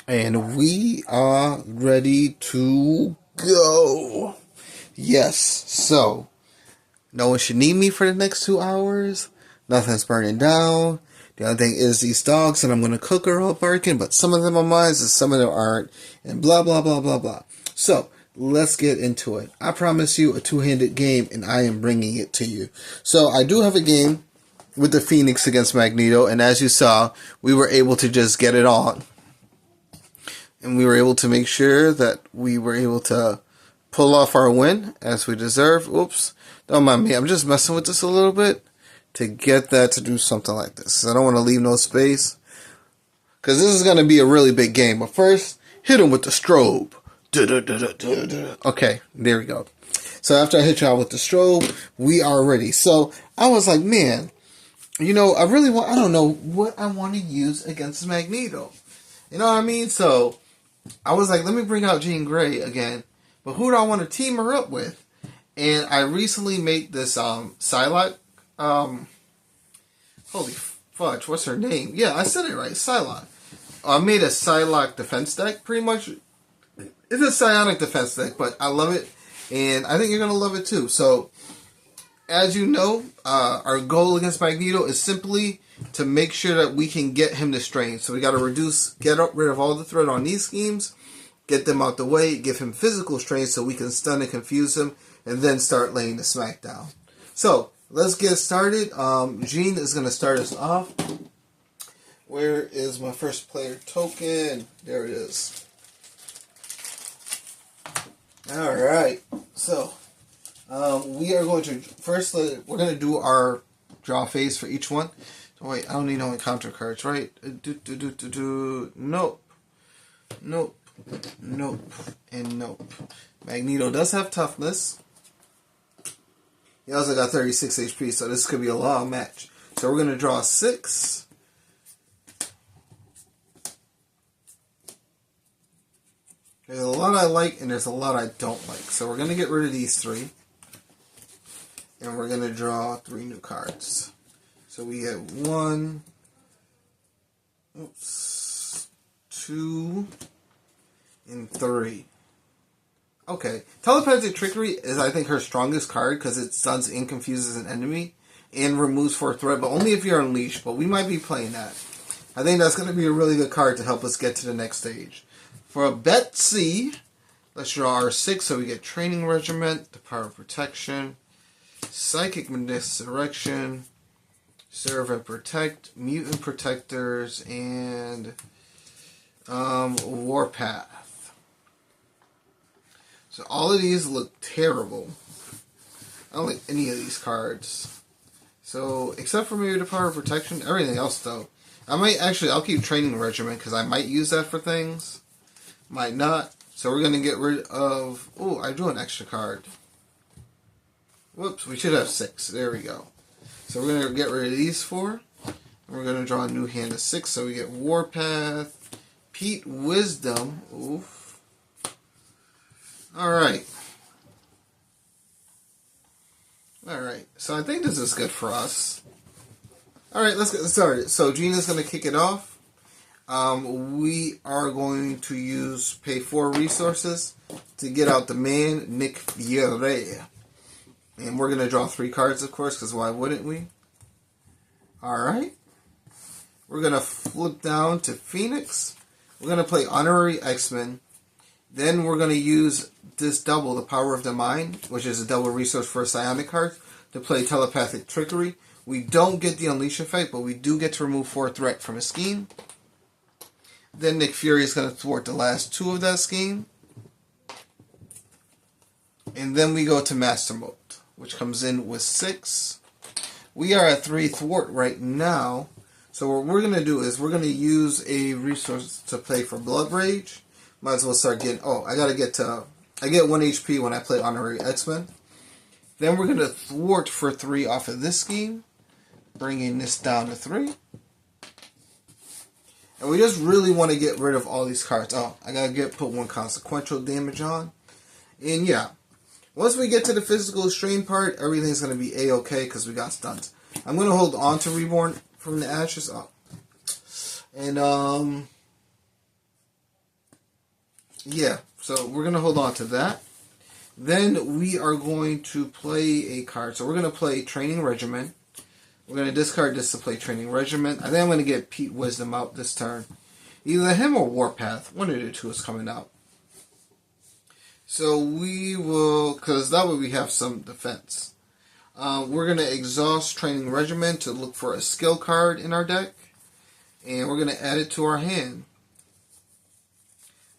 And we are ready to go. Yes, so no one should need me for the next 2 hours. Nothing's burning down. The only thing is these dogs, and I'm going to cook are all barking, but some of them are mine and some of them aren't, and blah, blah, blah, blah, blah. So, let's get into it. I promise you a two-handed game, and I am bringing it to you. So, I do have a game with the Phoenix against Magneto, and as you saw, we were able to just get it on. And we were able to make sure that we were able to pull off our win as we deserve. Oops. Don't mind me. I'm just messing with this a little bit to get that to do something like this. I don't want to leave no space, because this is going to be a really big game. But first, hit him with the strobe. Okay, there we go. So after I hit y'all with the strobe, we are ready. So I was like, man, I don't know what I want to use against Magneto. You know what I mean? So I was like, let me bring out Jean Grey again. But who do I want to team her up with? And I recently made this Psylocke. Holy fudge, what's her name? Yeah, I said it right, Psylocke. I made a Psylocke defense deck, pretty much. It's a psionic defense deck, but I love it. And I think you're going to love it too. So, as you know, our goal against Magneto is simply to make sure that we can get him to strain. So we got to get rid of all the threat on these schemes, get them out the way, give him physical strain so we can stun and confuse him, and then start laying the smack down. So, let's get started. Jean is going to start us off. Where is my first player token? There it is. Alright, so we are going to, first, we're going to do our draw phase for each one. Oh, wait, I don't need no encounter cards, right? Nope. Nope. Nope. And nope. Magneto does have toughness. He also got 36 HP, so this could be a long match. So we're going to draw 6. There's a lot I like, and there's a lot I don't like. So we're going to get rid of these 3. And we're going to draw 3 new cards. So we get 1, 2, and 3. Okay. Telepathic Trickery is, I think, her strongest card because it stuns and confuses an enemy and removes 4 threat, but only if you're unleashed. But we might be playing that. I think that's going to be a really good card to help us get to the next stage. For Betsy, let's draw our 6. So we get Training Regiment, the Power of Protection, Psychic Misdirection, Serve and Protect, Mutant Protectors, and Warpath. So all of these look terrible. I don't like any of these cards. So, except for maybe the Power of Protection, everything else though. I'll keep Training Regiment because I might use that for things. Might not. So we're going to get rid of... Oh, I drew an extra card. Whoops, we should have 6. There we go. So we're going to get rid of these 4. And we're going to draw a new hand of 6. So we get Warpath, Pete Wisdom. Oof. Alright. Alright. So I think this is good for us. Alright, let's get started. So Gina's going to kick it off. We are going to pay 4 resources to get out the man, Nick Fury. And we're going to draw 3 cards, of course, because why wouldn't we? Alright. We're going to flip down to Phoenix. We're going to play Honorary X-Men. Then we're going to use this double, the Power of the Mind, which is a double resource for a psionic card, to play Telepathic Trickery. We don't get the Unleash effect, but we do get to remove 4 threat from a scheme. Then Nick Fury is going to thwart the last 2 of that scheme. And then we go to Master Mode, which comes in with 6. We are at 3 thwart right now. So what we're going to do is we're going to use a resource to play for Blood Rage. Might as well start getting... Oh, I get 1 HP when I play Honorary X-Men. Then we're going to thwart for 3 off of this scheme. Bringing this down to 3. And we just really want to get rid of all these cards. Oh, I got to put 1 consequential damage on. And yeah, once we get to the physical strain part, everything's going to be A-okay because we got stuns. I'm going to hold on to Reborn from the Ashes. Oh. And, Yeah, so we're going to hold on to that. Then we are going to play a card. So we're going to play Training Regiment. We're going to discard this to play Training Regiment. I think I'm going to get Pete Wisdom out this turn. Either him or Warpath. One of the two is coming out. So we will, because that way we have some defense. We're going to exhaust Training Regiment to look for a skill card in our deck. And we're going to add it to our hand.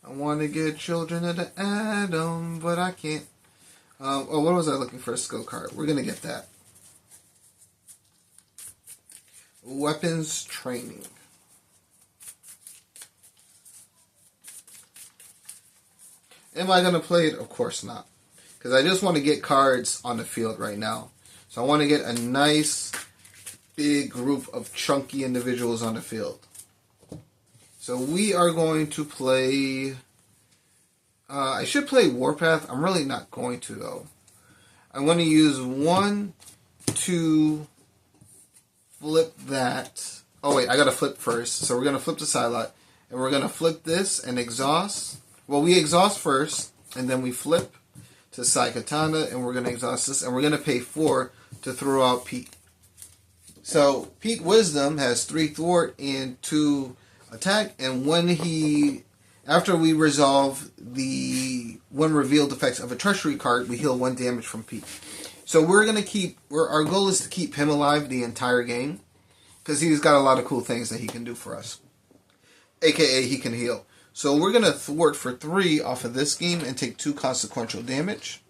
I want to get Children of the Atom, but I can't. Oh, what was I looking for? A skill card. We're going to get that. Weapons Training. Am I going to play it? Of course not. Because I just want to get cards on the field right now. So I want to get a nice, big group of chunky individuals on the field. So we are going to play... I should play Warpath. I'm really not going to, though. I'm going to use 1, 2, flip that. Oh, wait, I got to flip first. So we're going to flip the Psylocke. And we're going to flip this and exhaust. Well, we exhaust first, and then we flip to Sai Katana, and we're going to exhaust this. And we're going to pay 4 to throw out Pete. So Pete Wisdom has 3 thwart and 2... attack, and after we resolve the when revealed effects of a treachery card, we heal 1 damage from Pete. So we're gonna our goal is to keep him alive the entire game, because he's got a lot of cool things that he can do for us. AKA he can heal. So we're gonna thwart for 3 off of this game and take 2 consequential damage.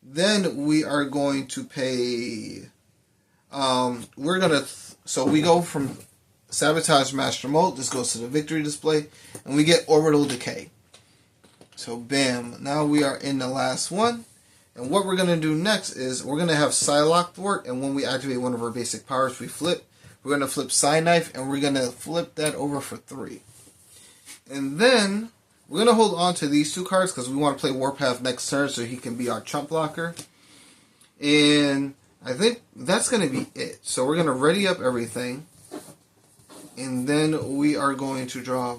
Then we are going to pay. So we go from Sabotage Master Mode. This goes to the victory display. And we get Orbital Decay. So bam. Now we are in the last one. And what we're going to do next is we're going to have Psylocke thwart. And when we activate one of our basic powers, we flip. We're going to flip Psy Knife. And we're going to flip that over for 3. And then we're going to hold on to these 2 cards because we want to play Warpath next turn so he can be our chump blocker. And I think that's going to be it. So we're going to ready up everything. And then we are going to draw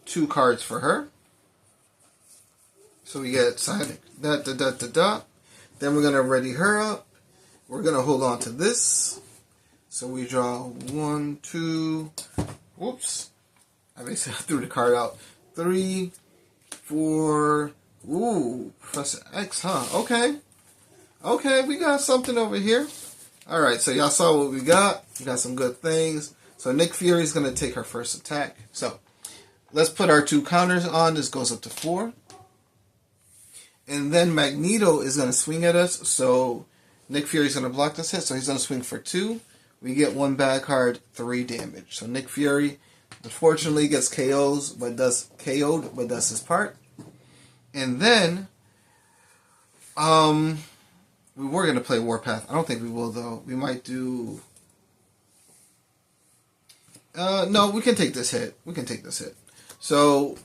2 cards for her. So we get Sonic, Then we're going to ready her up. We're going to hold on to this. So we draw 1, 2, whoops. I basically threw the card out. 3, 4, ooh, Professor X, huh? Okay. Okay, we got something over here. Alright, so y'all saw what we got. We got some good things. So Nick Fury is going to take her first attack. So let's put our 2 counters on. This goes up to 4. And then Magneto is going to swing at us. So Nick Fury is going to block this hit. So he's going to swing for 2. We get 1 bad card, 3 damage. So Nick Fury, unfortunately, gets KO'd, but does his part. And then we were going to play Warpath. I don't think we will, though. We might do... no, we can take this hit. So,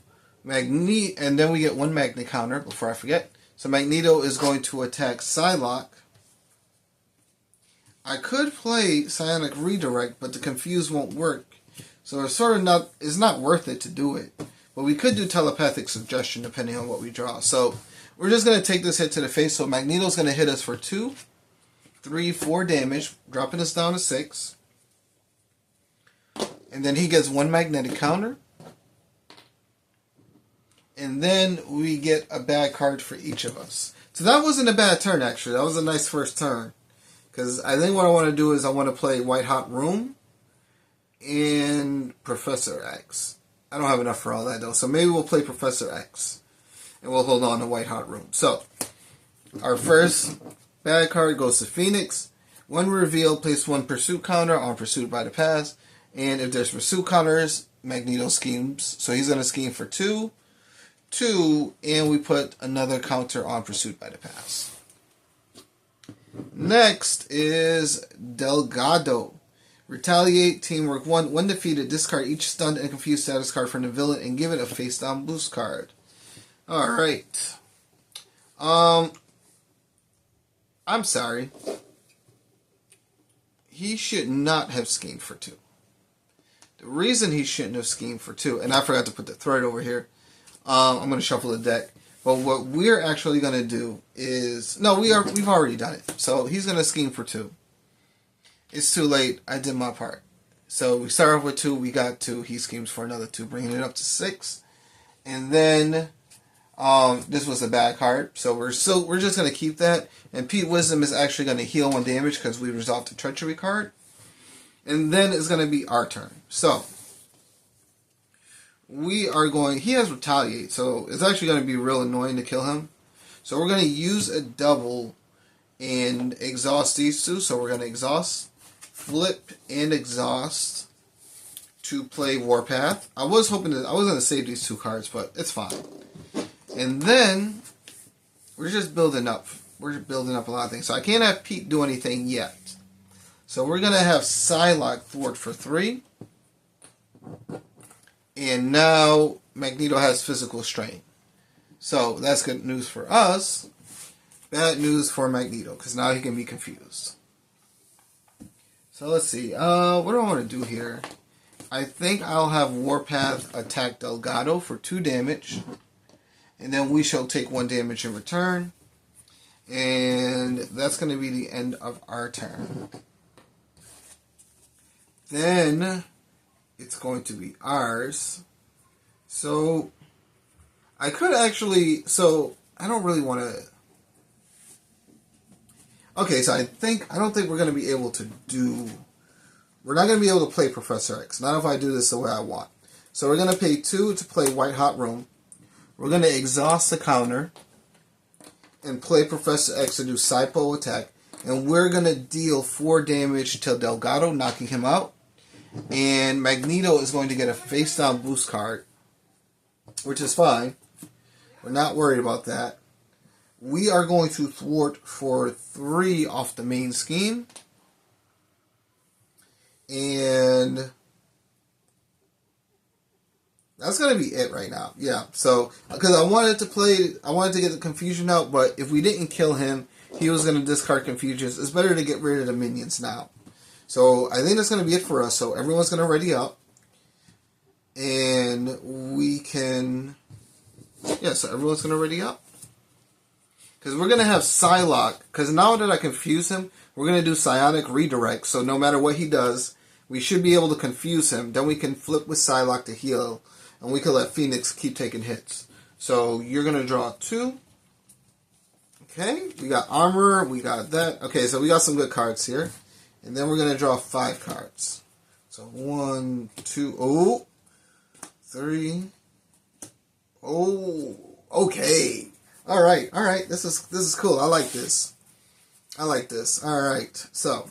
and then we get 1 Magnet counter before I forget. So Magneto is going to attack Psylocke. I could play Psionic Redirect, but the Confuse won't work. So it's not worth it to do it. But we could do Telepathic Suggestion depending on what we draw. So we're just going to take this hit to the face. So Magneto's going to hit us for 2, 3, 4 damage, dropping us down to 6. And then he gets 1 magnetic counter. And then we get a bad card for each of us. So that wasn't a bad turn, actually. That was a nice first turn. Because I think what I want to do is I want to play White Hot Room and Professor X. I don't have enough for all that, though. So maybe we'll play Professor X. And we'll hold on to White Hot Room. So, our first bad card goes to Phoenix. When revealed, place 1 pursuit counter on Pursuit by the Pass. And if there's pursuit counters, Magneto schemes. So he's going to scheme for 2, 2, and we put another counter on Pursuit by the Pass. Next is Delgado. Retaliate, Teamwork 1. When defeated, discard each stunned and confused status card from the villain and give it a face-down boost card. Alright. I'm sorry. He should not have schemed for 2. The reason he shouldn't have schemed for 2, and I forgot to put the thread over here. I'm going to shuffle the deck. But what we're actually going to do is... No, we've already done it. So he's going to scheme for 2. It's too late. I did my part. So we start off with 2. We got 2. He schemes for another 2, bringing it up to 6. And then... this was a bad card, so we're just going to keep that. And Pete Wisdom is actually going to heal 1 damage because we resolved the Treachery card. And then it's going to be our turn. So, we are going... He has Retaliate, so it's actually going to be real annoying to kill him. So we're going to use a double and exhaust these 2. So we're going to exhaust, flip, and exhaust to play Warpath. I was going to save these 2 cards, but it's fine. And then, we're just building up. We're building up a lot of things. So I can't have Pete do anything yet. So we're going to have Psylocke thwart for 3. And now, Magneto has physical strain. So, that's good news for us. Bad news for Magneto, because now he can be confused. So let's see. What do I want to do here? I think I'll have Warpath attack Delgado for 2 damage. And then we shall take 1 damage in return. And that's going to be the end of our turn. Then it's going to be ours. So I could actually... So I don't really want to... Okay, so I don't think we're going to be able to do... We're not going to be able to play Professor X. Not if I do this the way I want. So we're going to pay 2 to play White Hot Room. We're going to exhaust the counter and play Professor X to do Psypo attack. And we're going to deal 4 damage to Delgado, knocking him out. And Magneto is going to get a face-down boost card, which is fine. We're not worried about that. We are going to thwart for 3 off the main scheme. And... that's going to be it right now. Yeah, so, because I wanted to get the confusion out, but if we didn't kill him, he was going to discard confusions. It's better to get rid of the minions now. So, I think that's going to be it for us. So, everyone's going to ready up. And we can... Yeah, so everyone's going to ready up. Because we're going to have Psylocke. Because now that I confuse him, we're going to do Psionic Redirect. So, no matter what he does, we should be able to confuse him. Then we can flip with Psylocke to heal. And we can let Phoenix keep taking hits. So you're going to draw 2. Okay, we got armor, we got that. Okay, so we got some good cards here. And then we're going to draw 5 cards. So 1, 2, oh, 3. Oh, okay. All right. This is cool. I like this. All right. So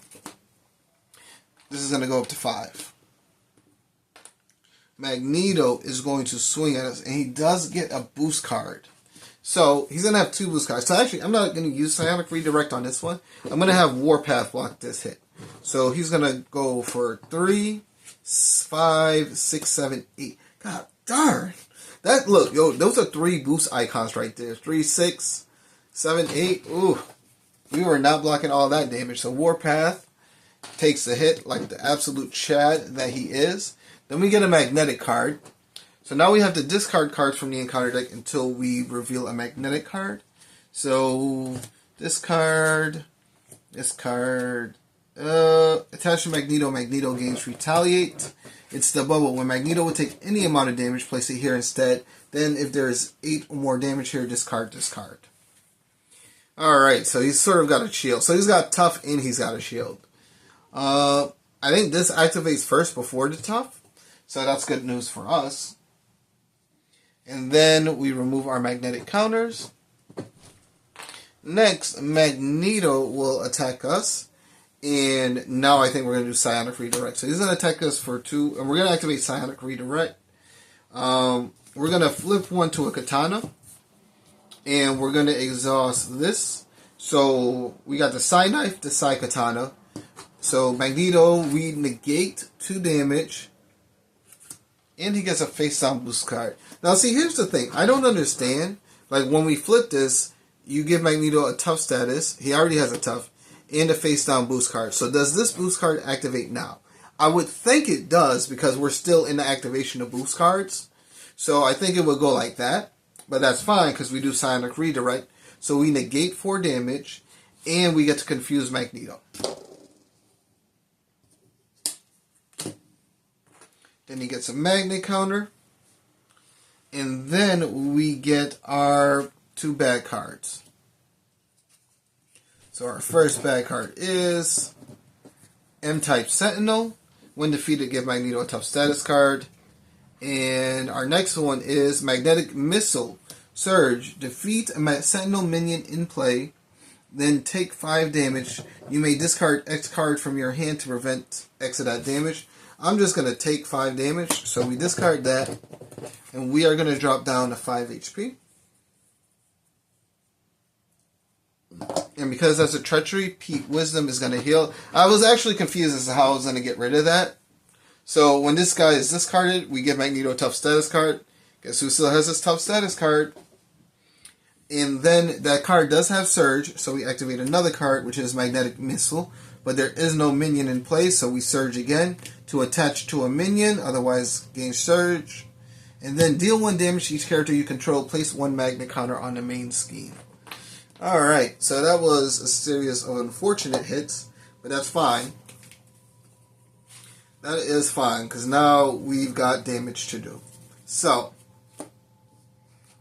this is going to go up to 5. Magneto is going to swing at us, and he does get a boost card. So, he's going to have 2 boost cards. So, actually, I'm not going to use Psionic Redirect on this one. I'm going to have Warpath block this hit. So, he's going to go for 3, 5, 6, 7, 8. God darn. That, look, yo, those are 3 boost icons right there. 3, 6, 7, 8. Ooh. We were not blocking all that damage. So, Warpath takes the hit like the absolute Chad that he is. Then we get a magnetic card. So now we have to discard cards from the encounter deck until we reveal a magnetic card. So discard, attach to Magneto. Magneto gains Retaliate. It's the bubble. When Magneto would take any amount of damage, place it here instead. Then if there's 8 or more damage here, discard this card. Alright, so he's sort of got a shield. So he's got tough and he's got a shield. I think this activates first before the tough. So that's good news for us. And then we remove our magnetic counters. Next, Magneto will attack us. And now I think we're going to do Psionic Redirect. So he's going to attack us for 2. And we're going to activate Psionic Redirect. We're going to flip 1 to a Katana. And we're going to exhaust this. So we got the Psi Knife, the Psi Katana. So Magneto, we negate 2 damage. And he gets a face-down boost card. Now, see, here's the thing. I don't understand. Like, when we flip this, you give Magneto a tough status. He already has a tough. And a face-down boost card. So, does this boost card activate now? I would think it does, because we're still in the activation of boost cards. So I think it would go like that. But that's fine because we do Psionic Redirect. So we negate 4 damage. And we get to confuse Magneto. Then he gets a Magnet counter. And then we get our 2 bad cards. So our first bad card is M-Type Sentinel. When defeated, give Magneto a tough status card. And our next one is Magnetic Missile. Surge. Defeat a Sentinel minion in play. Then take 5 damage. You may discard X card from your hand to prevent X of that damage. I'm just going to take 5 damage. So we discard that. And we are going to drop down to 5 HP. And because that's a treachery, Pete Wisdom is going to heal. I was actually confused as to how I was going to get rid of that. So when this guy is discarded, we give Magneto a tough status card. Guess who still has this tough status card? And then that card does have Surge, so we activate another card, which is Magnetic Missile. But there is no minion in place, so we Surge again to attach to a minion, otherwise gain Surge. And then deal 1 damage to each character you control. Place 1 Magnet counter on the main scheme. Alright, so that was a series of unfortunate hits, but that's fine. That is fine, because now we've got damage to do. So,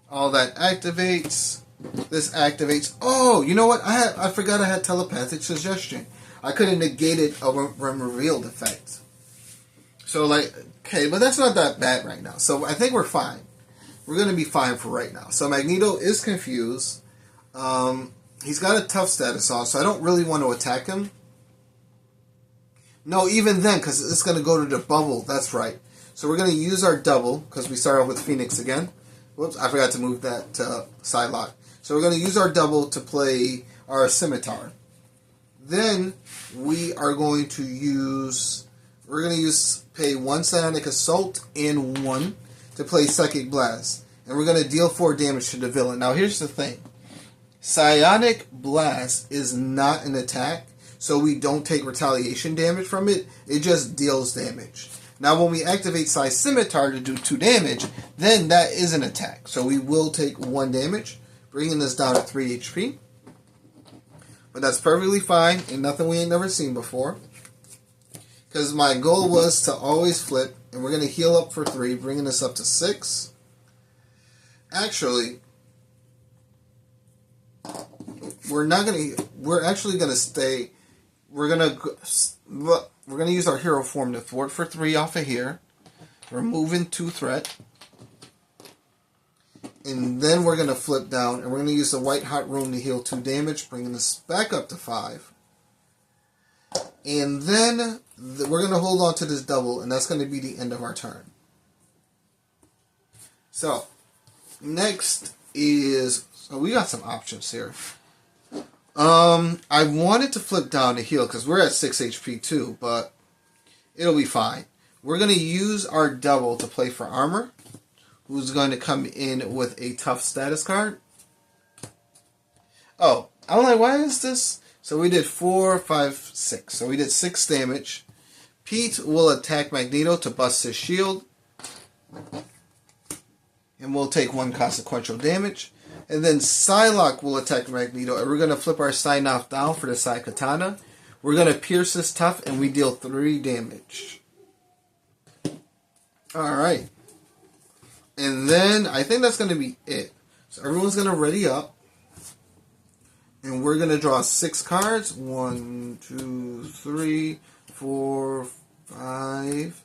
all that activates. This activates. Oh, you know what? I forgot I had telepathic suggestion. I could have negated a revealed effect. So, like, okay, but that's not that bad right now. So, I think we're fine. We're going to be fine for right now. So, Magneto is confused. He's got a tough status on, so I don't really want to attack him. No, even then, because it's going to go to the bubble. That's right. So we're going to use our double, because we start off with Phoenix again. Whoops, I forgot to move that to Psylocke. So we're going to use our double to play our Scimitar. Then we are going to use... We're going to pay 1 Psionic Assault and 1 to play Psychic Blast. And we're going to deal 4 damage to the villain. Now here's the thing. Psionic Blast is not an attack, so we don't take retaliation damage from it. It just deals damage. Now when we activate Psi Scimitar to do 2 damage, then that is an attack. So we will take 1 damage, bringing us down to 3 HP. But that's perfectly fine, and nothing we ain't never seen before. Because my goal was to always flip, and we're going to heal up for 3, bringing us up to 6. Actually... We're actually gonna stay. We're gonna use our hero form to thwart for 3 off of here, removing 2 threat, and then we're gonna flip down and we're gonna use the White Hot Rune to heal 2 damage, bringing us back up to 5. And then we're gonna hold on to this double, and that's gonna be the end of our turn. So next is we got some options here. I wanted to flip down to heal because we're at 6 HP too, but it'll be fine. We're going to use our double to play for Armor, who's going to come in with a tough status card. Oh, I'm like, why is this? So we did 4, 5, 6. So we did 6 damage. Pete will attack Magneto to bust his shield. And we'll take 1 consequential damage. And then Psylocke will attack Magneto. And we're going to flip our Psyknife down for the Psy Katana. We're going to pierce this tough and we deal 3 damage. Alright. And then I think that's going to be it. So everyone's going to ready up. And we're going to draw 6 cards. 1, 2, 3, 4, 5,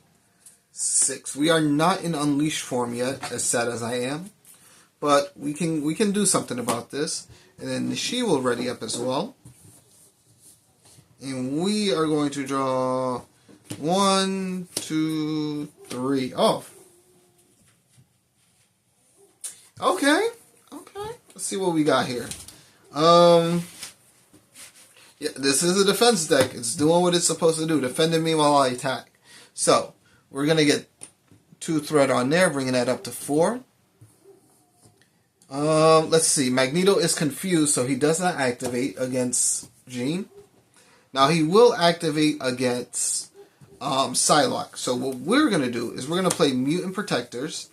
6. We are not in Unleashed form yet, as sad as I am. But we can do something about this. And then she will ready up as well. And we are going to draw 1, 2, 3. Oh. Okay. Okay. Let's see what we got here. Yeah, this is a defense deck. It's doing what it's supposed to do. Defending me while I attack. So, we're going to get 2 threat on there, bringing that up to 4. Let's see. Magneto is confused, so he does not activate against Jean. Now, he will activate against Psylocke. So, what we're going to do is we're going to play Mutant Protectors.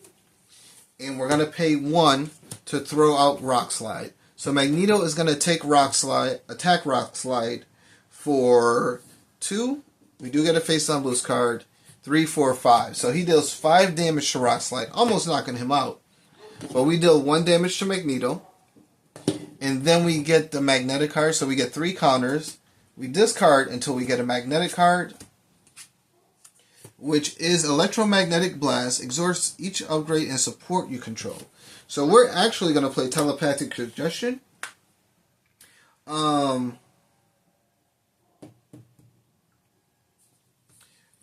and we're going to pay 1 to throw out Rock Slide. So Magneto is going to take Rock Slide, attack Rock Slide for 2. We do get a face down boost card. 3, 4, 5. So he deals 5 damage to Rock Slide, almost knocking him out. But we deal 1 damage to Magneto. And then we get the magnetic card, so we get 3 counters. We discard until we get a magnetic card, which is Electromagnetic Blast. Exhaust each upgrade and support you control. So we're actually going to play Telepathic Suggestion.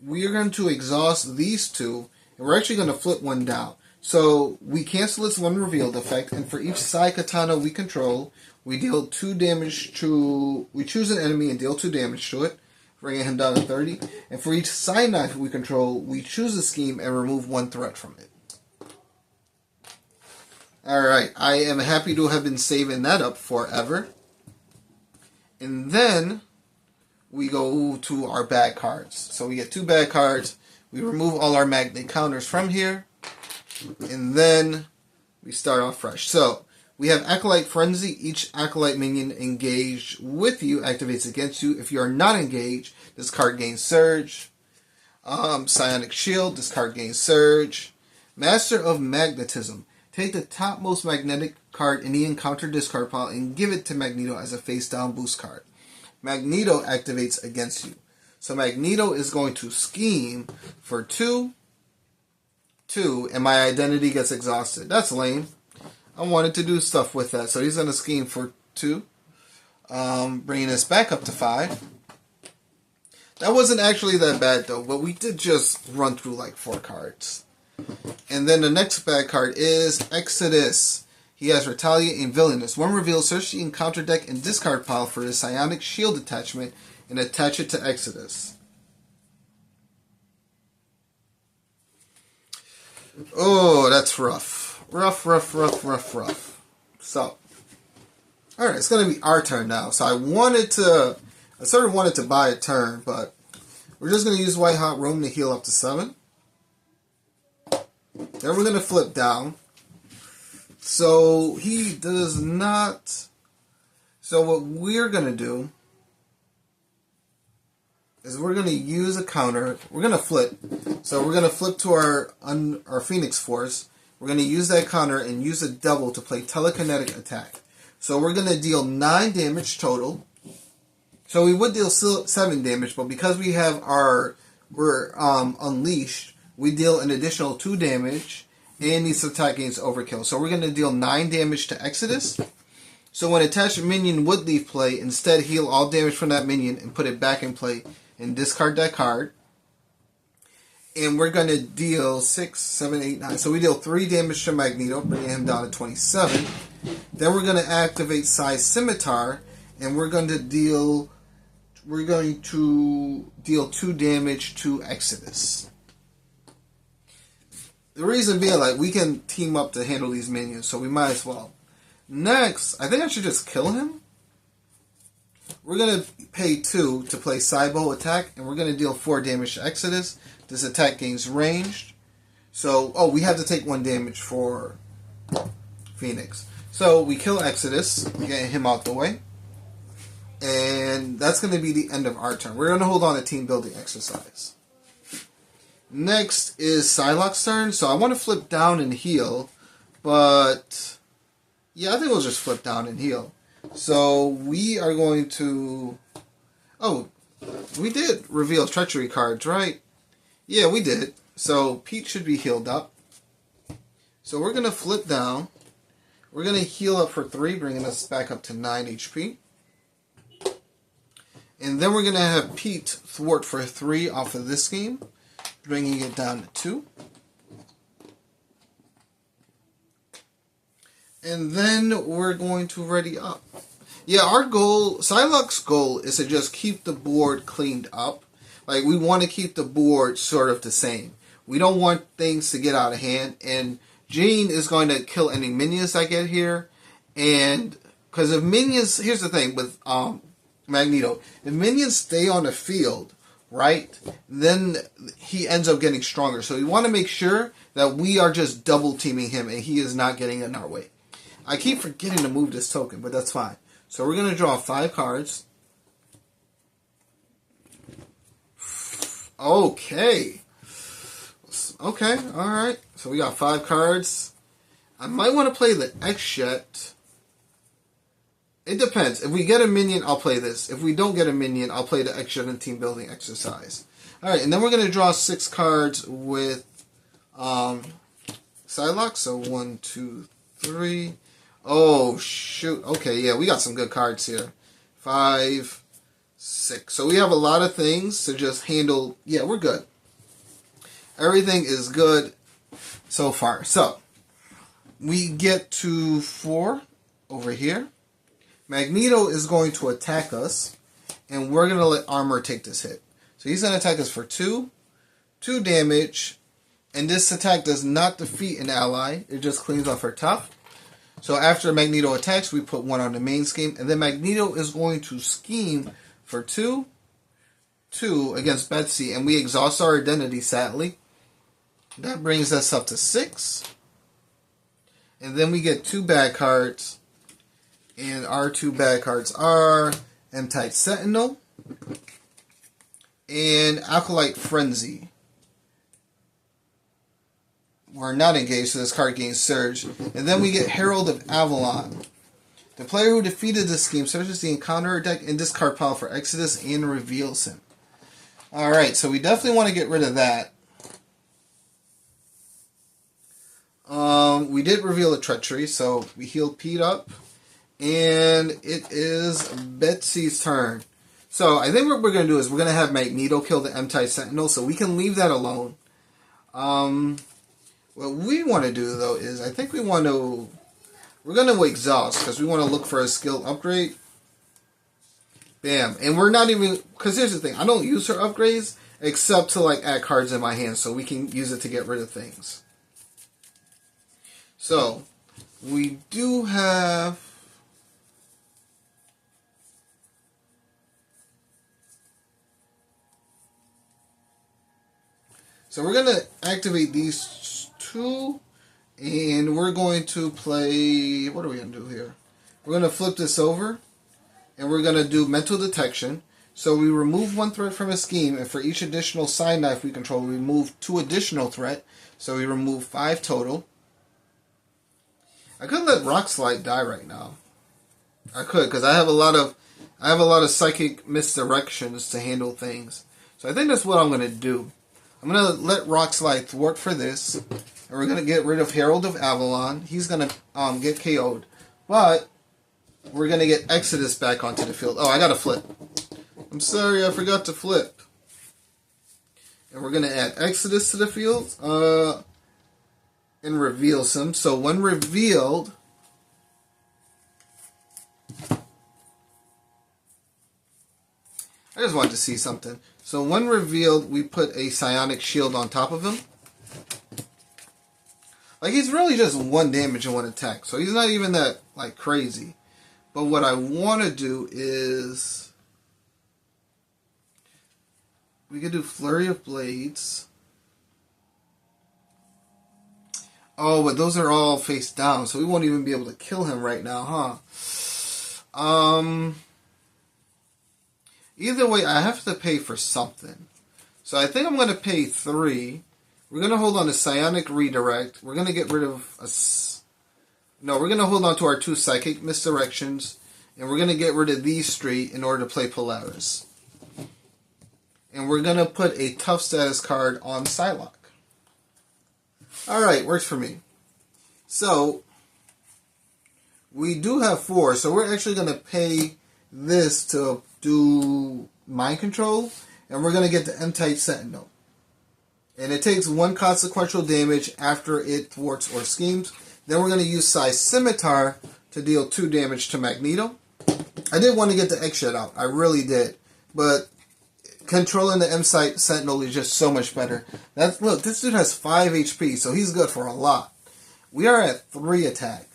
We are going to exhaust these 2, and we're actually going to flip 1 down. So we cancel its 1 revealed effect, and for each Sai Katana we control, we deal 2 damage to... We choose an enemy and deal 2 damage to it, bringing him down to 30. And for each Sai Knife we control, we choose a scheme and remove 1 threat from it. Alright, I am happy to have been saving that up forever. And then we go to our bad cards. So we get 2 bad cards. We remove all our magnet counters from here. And then we start off fresh. So we have Acolyte Frenzy. Each Acolyte minion engaged with you activates against you. If you are not engaged, this card gains Surge. Psionic Shield. This card gains Surge. Master of Magnetism. Take the topmost magnetic card in the encounter discard pile and give it to Magneto as a face down boost card. Magneto activates against you. So Magneto is going to scheme for 2, and my identity gets exhausted. That's lame. I wanted to do stuff with that. So he's going to scheme for 2, bringing us back up to 5. That wasn't actually that bad though, but we did just run through like 4 cards. And then the next bad card is Exodus. He has Retaliate and Villainous. 1 reveal, search the encounter deck and discard pile for the Psionic Shield attachment and attach it to Exodus. Oh, that's rough. Rough. So, alright, it's going to be our turn now. So I sort of wanted to buy a turn, but we're just going to use White Hot Room to heal up to 7. Then we're going to flip down. So he does not... So what we're going to do is we're going to use a counter. We're going to flip. So we're going to flip to our Phoenix Force. We're going to use that counter and use a double to play Telekinetic Attack. So we're going to deal 9 damage total. So we would deal 7 damage, but because we have we're Unleashed, we deal an additional 2 damage, and these attack gains Overkill. So we're going to deal 9 damage to Exodus. So when attached minion would leave play, instead heal all damage from that minion and put it back in play and discard that card. And we're going to deal 6, 7, 8, 9. So we deal 3 damage to Magneto, bringing him down to 27. Then we're going to activate Sai Scimitar, and we're going to deal 2 damage to Exodus. The reason being, like, we can team up to handle these minions, so we might as well. Next, I think I should just kill him. We're going to pay 2 to play Cybo Attack, and we're going to deal 4 damage to Exodus. This attack gains ranged. So, we have to take 1 damage for Phoenix. So, we kill Exodus, getting him out the way. And that's going to be the end of our turn. We're going to hold on to team building exercise. Next is Psylocke's turn. So I want to flip down and heal. But, yeah, I think we'll just flip down and heal. So we are going to... Oh, we did reveal treachery cards, right? Yeah, we did. So Pete should be healed up. So we're going to flip down. We're going to heal up for 3, bringing us back up to 9 HP. And then we're going to have Pete thwart for 3 off of this game, bringing it down to 2. And then we're going to ready up. Yeah, our goal, Psylocke's goal is to just keep the board cleaned up. Like, we want to keep the board sort of the same. We don't want things to get out of hand. And Jean is going to kill any minions I get here. And, because if minions, here's the thing with Magneto. If minions stay on the field right? Then he ends up getting stronger. So we want to make sure that we are just double teaming him and he is not getting in our way. I keep forgetting to move this token, but that's fine. So we're going to draw 5 cards. Okay. Okay, alright. So we got 5 cards. I might want to play the X-Jet. It depends. If we get a minion, I'll play this. If we don't get a minion, I'll play the X-Jet and team building exercise. Alright, and then we're going to draw 6 cards with Psylocke. So 1, 2, 3. Oh, shoot. Okay, yeah, we got some good cards here. 5, 6. So we have a lot of things to just handle. Yeah, we're good. Everything is good so far. So, we get to 4 over here. Magneto is going to attack us, and we're going to let Armor take this hit. So he's going to attack us for 2 damage, and this attack does not defeat an ally. It just cleans off her tough. So after Magneto attacks, we put 1 on the main scheme, and then Magneto is going to scheme for 2 against Betsy, and we exhaust our identity, sadly. That brings us up to 6. And then we get 2 bad cards. And our 2 bad cards are M-Type Sentinel and Acolyte Frenzy. We're not engaged, so this card gains Surge. And then we get Herald of Avalon. The player who defeated this scheme searches the encounter deck and discard pile for Exodus and reveals him. Alright, so we definitely want to get rid of that. We did reveal a treachery, so we healed Pete up. And it is Betsy's turn. So I think what we're going to do is we're going to have Magneto kill the M-Type Sentinel, so we can leave that alone. What we want to do, though, is I think we're going to exhaust, because we want to look for a skill upgrade. Bam. And we're not even, because here's the thing, I don't use her upgrades, except to like add cards in my hand, so we can use it to get rid of things. So, we do have... So we're going to activate these 2, and we're going to play... What are we going to do here? We're going to flip this over, and we're going to do Mental Detection. So we remove 1 threat from a scheme, and for each additional side knife we control, we remove 2 additional threat. So we remove 5 total. I could let Rock Slide die right now. I could, because I have a lot of psychic misdirections to handle things. So I think that's what I'm going to do. I'm going to let Rock Slide thwart for this. And we're going to get rid of Herald of Avalon. He's going to get KO'd. But we're going to get Exodus back onto the field. Oh, I got to flip. I'm sorry, I forgot to flip. And we're going to add Exodus to the field. And reveals him. So when revealed... I just wanted to see something. So when revealed, we put a psionic shield on top of him. Like, he's really just 1 damage and 1 attack. So he's not even that, like, crazy. But what I want to do is... we could do Flurry of Blades. Oh, but those are all face down, so we won't even be able to kill him right now, huh? Either way, I have to pay for something. So I think I'm going to pay 3. We're going to hold on to Psionic Redirect. We're going to get rid of... we're going to hold on to our 2 Psychic Misdirections. And we're going to get rid of these 3 in order to play Polaris. And we're going to put a Tough Status card on Psylocke. Alright, works for me. So, we do have 4, so we're actually going to pay this to do Mind Control, and we're going to get the M-Type Sentinel. And it takes 1 consequential damage after it thwarts or schemes. Then we're going to use Size Scimitar to deal 2 damage to Magneto. I did want to get the X-Jet out, I really did. But controlling the M-Type Sentinel is just so much better. Look, this dude has 5 HP, so he's good for a lot. We are at 3 attack.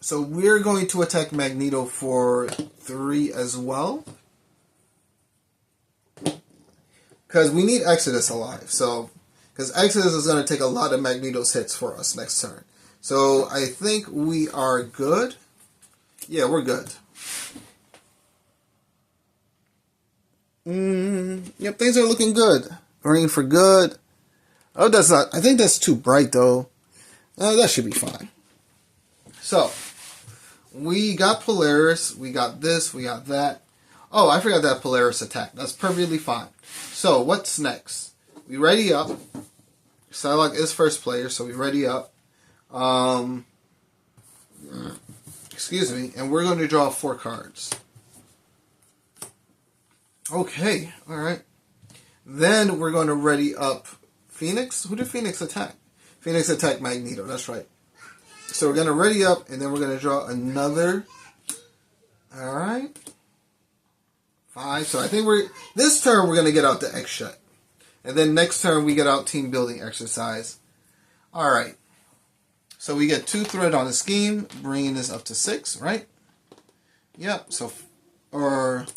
So we're going to attack Magneto for 3 as well. Because we need Exodus alive. So, because Exodus is going to take a lot of Magneto's hits for us next turn. So, I think we are good. Yeah, we're good. Yep, things are looking good. Green for good. Oh, that's not... I think that's too bright, though. That should be fine. So, we got Polaris. We got this. We got that. Oh, I forgot that Polaris attack. That's perfectly fine. So, what's next? We ready up. Psylocke is first player, so we ready up. Excuse me. And we're going to draw 4 cards. Okay. Alright. Then we're going to ready up Phoenix. Who did Phoenix attack? Phoenix attacked Magneto. That's right. So we're going to ready up, and then we're going to draw another. Alright. 5. So I think this turn we're going to get out the X shut. And then next turn we get out team building exercise. Alright. So we get 2 thread on the scheme, bringing this up to 6, right? Yep. So, or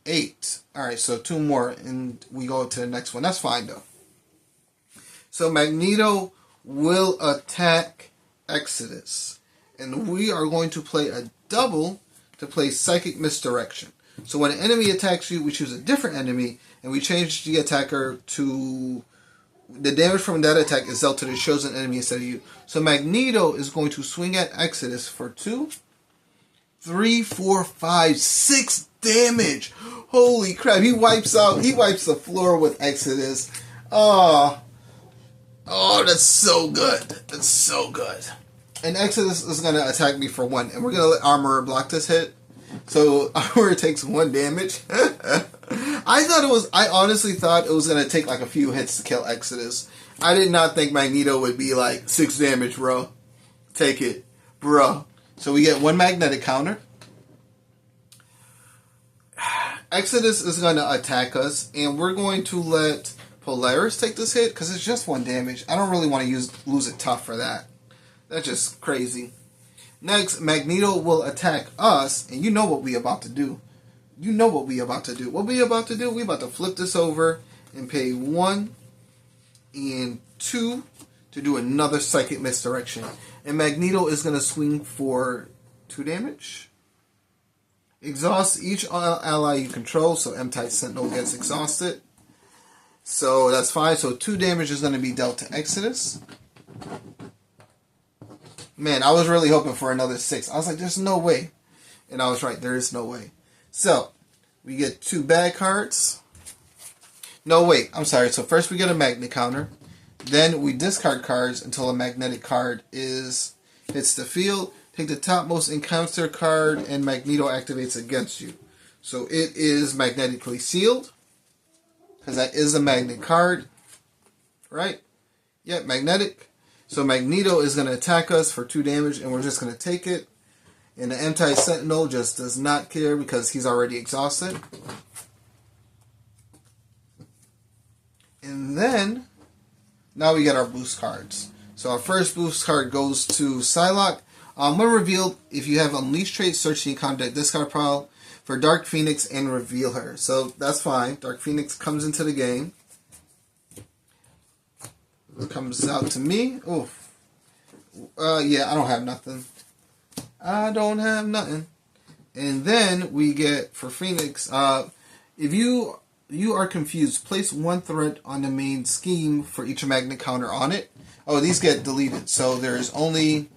8. Alright, so 2 more, and we go to the next one. That's fine, though. So Magneto will attack Exodus. And we are going to play a double to play Psychic Misdirection. So when an enemy attacks you, we choose a different enemy, and we change the attacker to... The damage from that attack is dealt to the chosen enemy instead of you. So Magneto is going to swing at Exodus for 2, 3, 4, 5, 6 damage. Holy crap! He wipes the floor with Exodus. Oh, that's so good. That's so good. And Exodus is gonna attack me for 1, and we're gonna let Armorer block this hit. So Armorer takes 1 damage. I honestly thought it was gonna take like a few hits to kill Exodus. I did not think Magneto would be like 6 damage, bro. Take it, bro. So we get 1 magnetic counter. Exodus is gonna attack us, and we're going to let Polaris take this hit because it's just 1 damage. I don't really want to lose it tough for that. That's just crazy. Next, Magneto will attack us, and you know what we about to do. You know what we about to do. What we about to do? We about to flip this over and pay 1 and 2 to do another Psychic Misdirection. And Magneto is going to swing for 2 damage. Exhaust each ally you control, so M-Type Sentinel gets exhausted. So that's fine. So 2 damage is going to be dealt to Exodus. Man, I was really hoping for another 6. I was like, there's no way. And I was right, there is no way. So, we get 2 bad cards. No, wait, I'm sorry. So first we get a magnet counter. Then we discard cards until a magnetic card hits the field. Take the topmost encounter card and Magneto activates against you. So it is magnetically sealed. Because that is a magnet card. Right? Yep, magnetic. So Magneto is going to attack us for 2 damage, and we're just going to take it. And the Anti-Sentinel just does not care because he's already exhausted. And then, now we get our boost cards. So our first boost card goes to Psylocke. When revealed, if you have Unleashed trait, search the encounter deck discard pile for Dark Phoenix and reveal her. So that's fine. Dark Phoenix comes into the game. It comes out to me. Oh, yeah, I don't have nothing. I don't have nothing. And then we get for Phoenix. If you are confused, place 1 threat on the main scheme for each magnet counter on it. Oh, these get deleted. So there's only.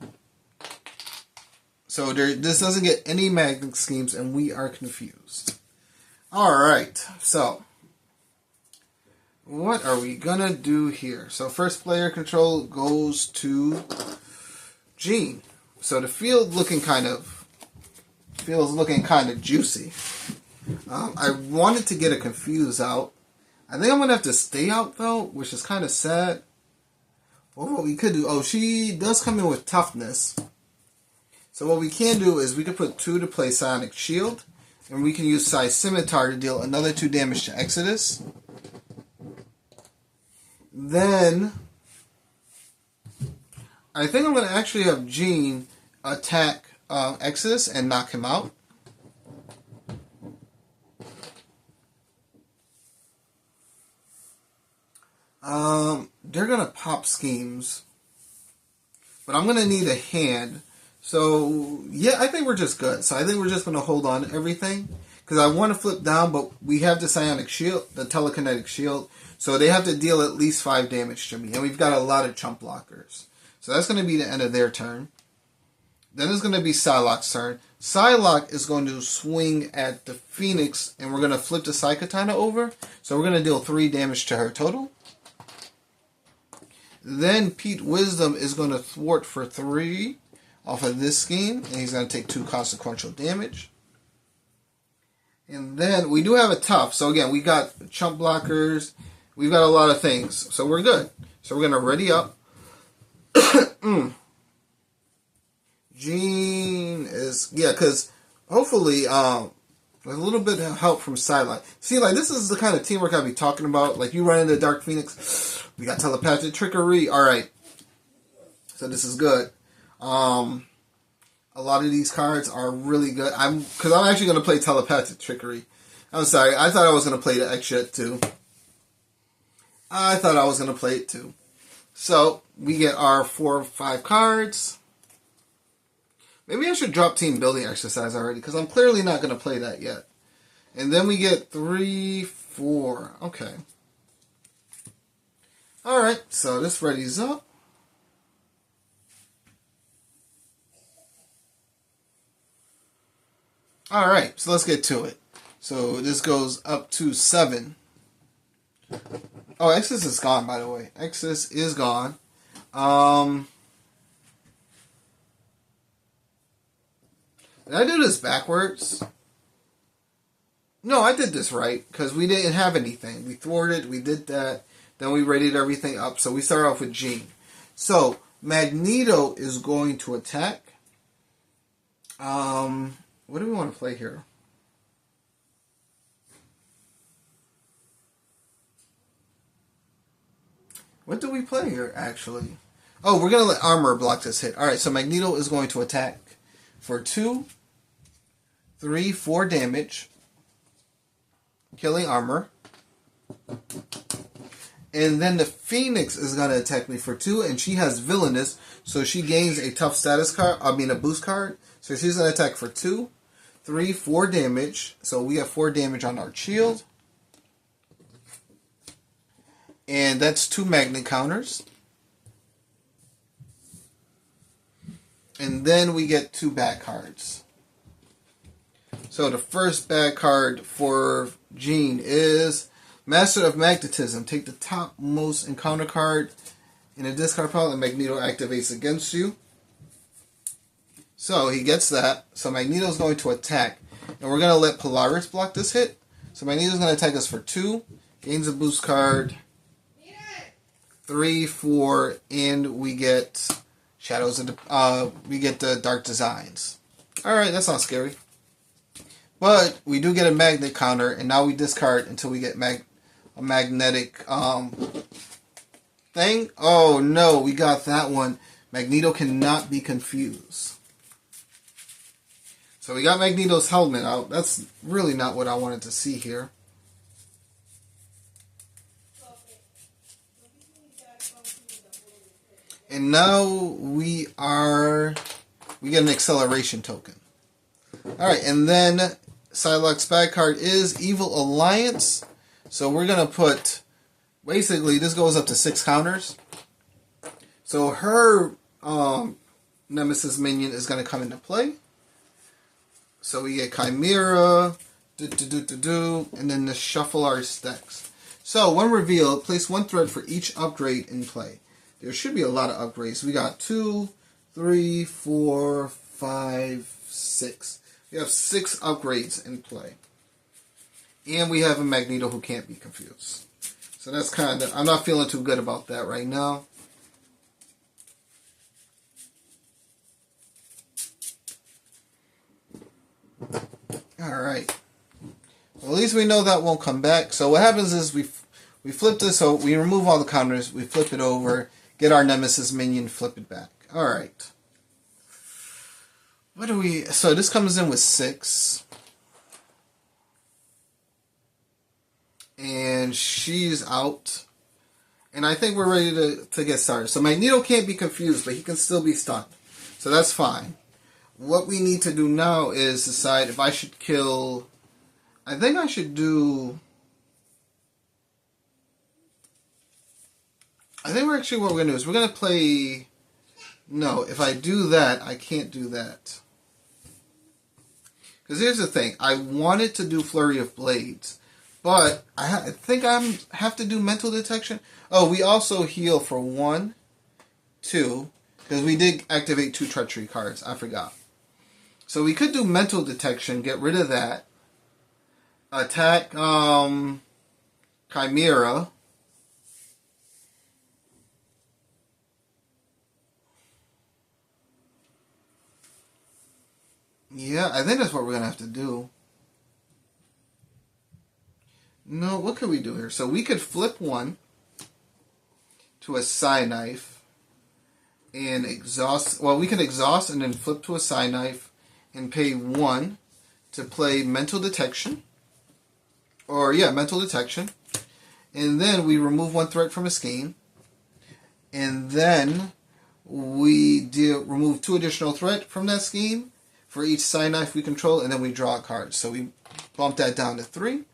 So this doesn't get any magnet schemes, and we are confused. All right. So. What are we gonna do here? So first player control goes to Jean. So the field looking kind of juicy. I wanted to get a confuse out. I think I'm gonna have to stay out though, which is kind of sad. Well, what we could do? Oh, she does come in with toughness. So what we can do is we could put 2 to play Sonic Shield, and we can use Psy Scimitar to deal another 2 damage to Exodus. Then, I think I'm going to actually have Jean attack Exodus and knock him out. They're gonna pop schemes, but I'm gonna need a hand. So yeah, I think we're just good. So I think we're just gonna hold on to everything because I want to flip down, but we have the psionic shield, the telekinetic shield, so they have to deal at least 5 damage to me, and we've got a lot of chump blockers. So that's gonna be the end of their turn. Then it's gonna be Psylocke's turn. Psylocke is going to swing at the Phoenix, and we're gonna flip the Psychotana over. So we're gonna deal 3 damage to her total. Then Pete Wisdom is going to thwart for 3 off of this scheme, and he's going to take 2 consequential damage. And then we do have a tough. So again, we got chump blockers. We've got a lot of things. So we're good. So we're going to ready up. Jean is, yeah, because hopefully with a little bit of help from Psylocke. See, like, this is the kind of teamwork I'll be talking about. Like, you run into Dark Phoenix, we got telepathic trickery. Alright. So this is good. A lot of these cards are really good. Because I'm actually going to play telepathic trickery. I'm sorry, I thought I was going to play the X shit too. I thought I was going to play it too. So, we get our 4 or 5 cards. Maybe I should drop team building exercise already, because I'm clearly not going to play that yet. And then we get 3, 4. Okay. Alright, so this readies up. Alright, so let's get to it. So this goes up to 7. Oh, Exodus is gone, by the way. Exodus is gone. Did I do this backwards? No, I did this right, because we didn't have anything. We thwarted, we did that, then we readied everything up. So we start off with Jean. So, Magneto is going to attack. What do we want to play here? What do we play here, actually? Oh, we're going to let armor block this hit. Alright, so Magneto is going to attack for 2, 3, 4 damage, killing armor. And then the Phoenix is going to attack me for 2, and she has Villainous, so she gains a tough status card, a boost card. So she's going to attack for 2, 3, 4 damage. So we have 4 damage on our shield. And that's 2 magnet counters. And then we get 2 bad cards. So the first bad card for Jean is Master of Magnetism. Take the topmost encounter card in a discard pile and Magneto activates against you. So he gets that. So Magneto's going to attack. And we're going to let Polaris block this hit. So Magneto's going to attack us for 2. Gains a boost card. 3, 4, and we get Shadows of the, we get the Dark Designs. Alright, that's not scary. But we do get a magnet counter, and now we discard until we get a magnetic thing. Oh no, we got that one. Magneto cannot be confused. So we got Magneto's helmet out. That's really not what I wanted to see here. And now we get an acceleration token. Alright, and then Psylocke's bad card is Evil Alliance. So we're going to put, basically this goes up to 6 counters. So her Nemesis minion is going to come into play. So we get Chimera, and then the shuffle our stacks. So when revealed, place 1 thread for each upgrade in play. There should be a lot of upgrades. We got 2, 3, 4, 5, 6. We have 6 upgrades in play. And we have a Magneto who can't be confused. So that's kind of, I'm not feeling too good about that right now. Alright. Well, at least we know that won't come back. So what happens is we flip this, so we remove all the counters, we flip it over, get our Nemesis minion, flip it back. Alright. What do we... So this comes in with 6. And she's out. And I think we're ready to get started. So Magneto can't be confused, but he can still be stunned. So that's fine. What we need to do now is decide if I should kill... I think I should do... I think what we're going to do is we're going to play... No, if I do that, I can't do that. Because here's the thing. I wanted to do Flurry of Blades. But I think I have to do mental detection. Oh, we also heal for 1, 2, because we did activate 2 treachery cards. I forgot. So we could do mental detection, get rid of that. Attack Chimera. Yeah, I think that's what we're going to have to do. No, what could we do here? So we could flip 1 to a Psy Knife and exhaust. Well, we can exhaust and then flip to a Psy Knife and pay 1 to play Mental Detection. Or, yeah, Mental Detection. And then we remove 1 threat from a scheme. And then we remove 2 additional threat from that scheme for each Psy Knife we control. And then we draw a card. So we bump that down to 3.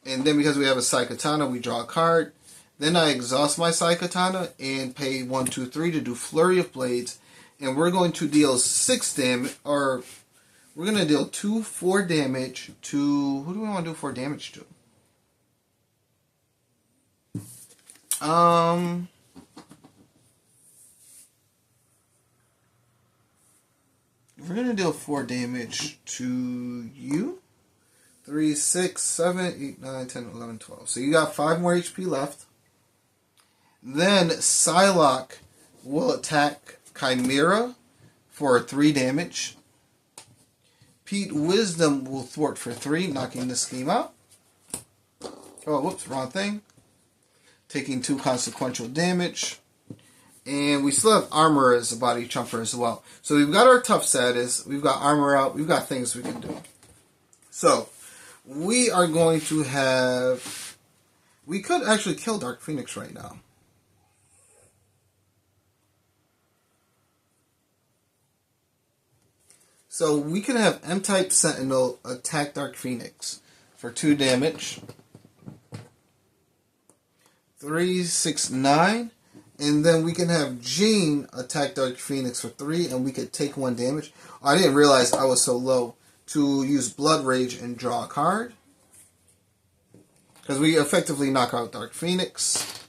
And then because we have a Psychotana, we draw a card. Then I exhaust my Psychotana and pay 1, 2, 3 to do Flurry of Blades. And we're going to deal 6 damage, or we're going to deal 2, 4 damage to, who do we want to do 4 damage to? We're going to deal 4 damage to you. 3, 6, 7, 8, 9, 10, 11, 12. So you got 5 more HP left. Then Psylocke will attack Chimera for 3 damage. Pete Wisdom will thwart for 3, knocking the scheme out. Oh, whoops, wrong thing. Taking 2 consequential damage. And we still have armor as a body chumper as well. So we've got our tough status. We've got armor out. We've got things we can do. So we are going to have... We could actually kill Dark Phoenix right now. So we can have M-Type Sentinel attack Dark Phoenix for 2 damage. 3, 6, 9. And then we can have Jean attack Dark Phoenix for 3, and we could take 1 damage. Oh, I didn't realize I was so low. To use Blood Rage and draw a card. Because we effectively knock out Dark Phoenix.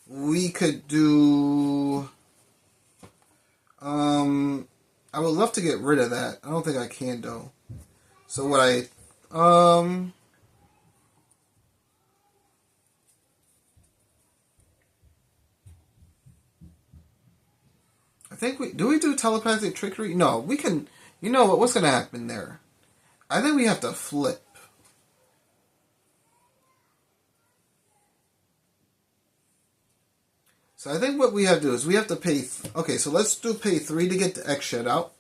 We could do... I would love to get rid of that. I don't think I can, though. So what I... I think we... Do we do telepathic trickery? No, we can... You know what? What's going to happen there? I think we have to flip. So I think what we have to do is we have to pay... Okay, so let's do pay 3 to get the X-Shed out.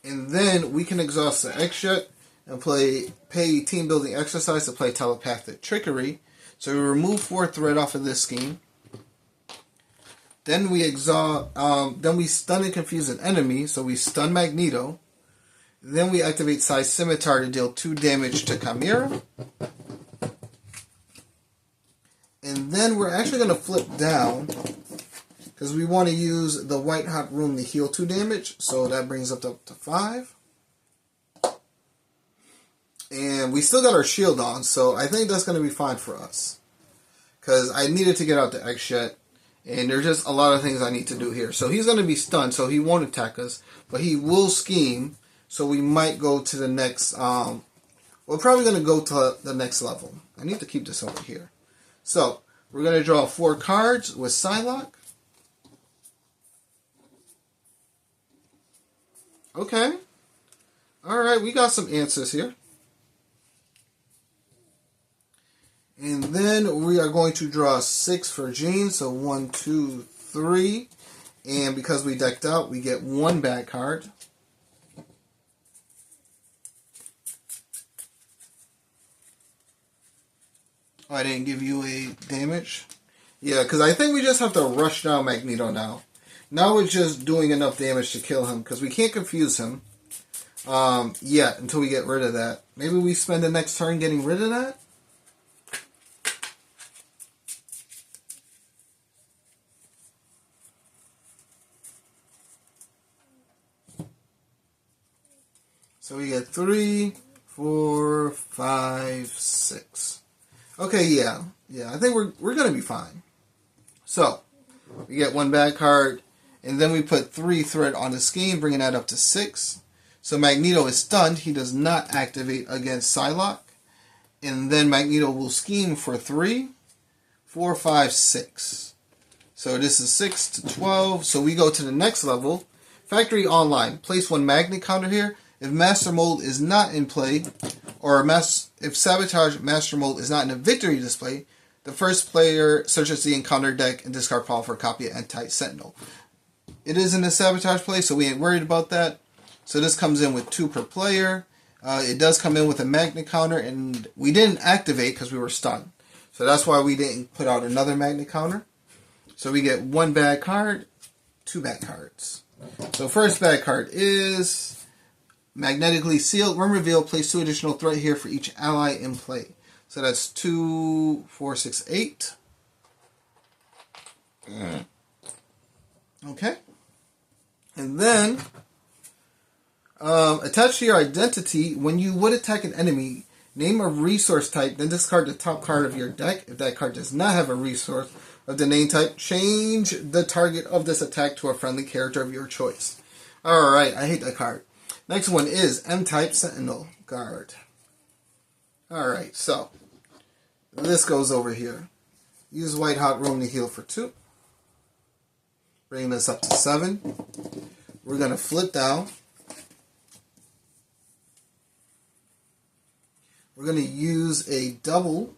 And then we can exhaust the X-Shed and pay Team Building Exercise to play Telepathic Trickery. So we remove 4 threat off of this scheme. Then we then we stun and confuse an enemy, so we stun Magneto. Then we activate Psy Scimitar to deal 2 damage to Chimera. And then we're actually going to flip down, because we want to use the White Hot Room to heal 2 damage, so that brings up to 5. And we still got our shield on, so I think that's going to be fine for us. Because I needed to get out the X-Shed. And there's just a lot of things I need to do here. So he's going to be stunned, so he won't attack us. But he will scheme, so we might go to the next... we're probably going to go to the next level. I need to keep this over here. So, we're going to draw 4 cards with Psylocke. Okay. Alright, we got some answers here. And then we are going to draw 6 for Jean. So 1, 2, 3. And because we decked out, we get 1 bad card. Oh, I didn't give you a damage? Yeah, because I think we just have to rush down Magneto now. Now we're just doing enough damage to kill him, because we can't confuse him yet until we get rid of that. Maybe we spend the next turn getting rid of that? So we get 3, 4, 5, 6. Okay, yeah. Yeah, I think we're going to be fine. So, we get 1 bad card, and then we put 3 threat on the scheme, bringing that up to 6. So Magneto is stunned. He does not activate against Psylocke. And then Magneto will scheme for 3, 4, 5, 6. So this is 6 to 12. So we go to the next level. Factory Online. Place 1 magnet counter here. If Master Mold is not in play, or if Sabotage Master Mold is not in a victory display, the first player searches the encounter deck and discard pile for a copy of Anti-Sentinel. It is in the Sabotage play, so we ain't worried about that. So this comes in with 2 per player. It does come in with a magnet counter, and we didn't activate because we were stunned. So that's why we didn't put out another magnet counter. So we get 1 bad card, 2 bad cards. So first bad card is magnetically sealed. When revealed, place 2 additional threat here for each ally in play. So that's 2, 4, 6, 8. Okay. And then, attached to your identity, when you would attack an enemy, name a resource type, then discard the top card of your deck. If that card does not have a resource of the name type, change the target of this attack to a friendly character of your choice. Alright, I hate that card. Next one is M-Type Sentinel Guard. Alright, so this goes over here. Use White Hot Room to heal for 2. Bringing this up to 7. We're going to flip down. We're going to use a double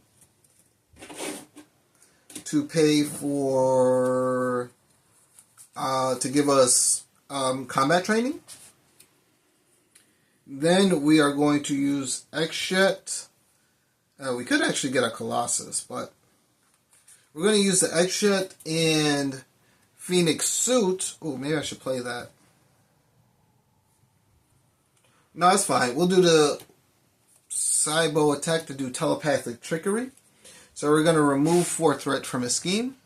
to pay for, to give us combat training. Then we are going to use X-Jet. We could actually get a Colossus, but we're going to use the X-Jet and Phoenix Suit. Oh, maybe I should play that. No, it's fine. We'll do the Cybo attack to do telepathic trickery. So we're going to remove 4 threat from his scheme.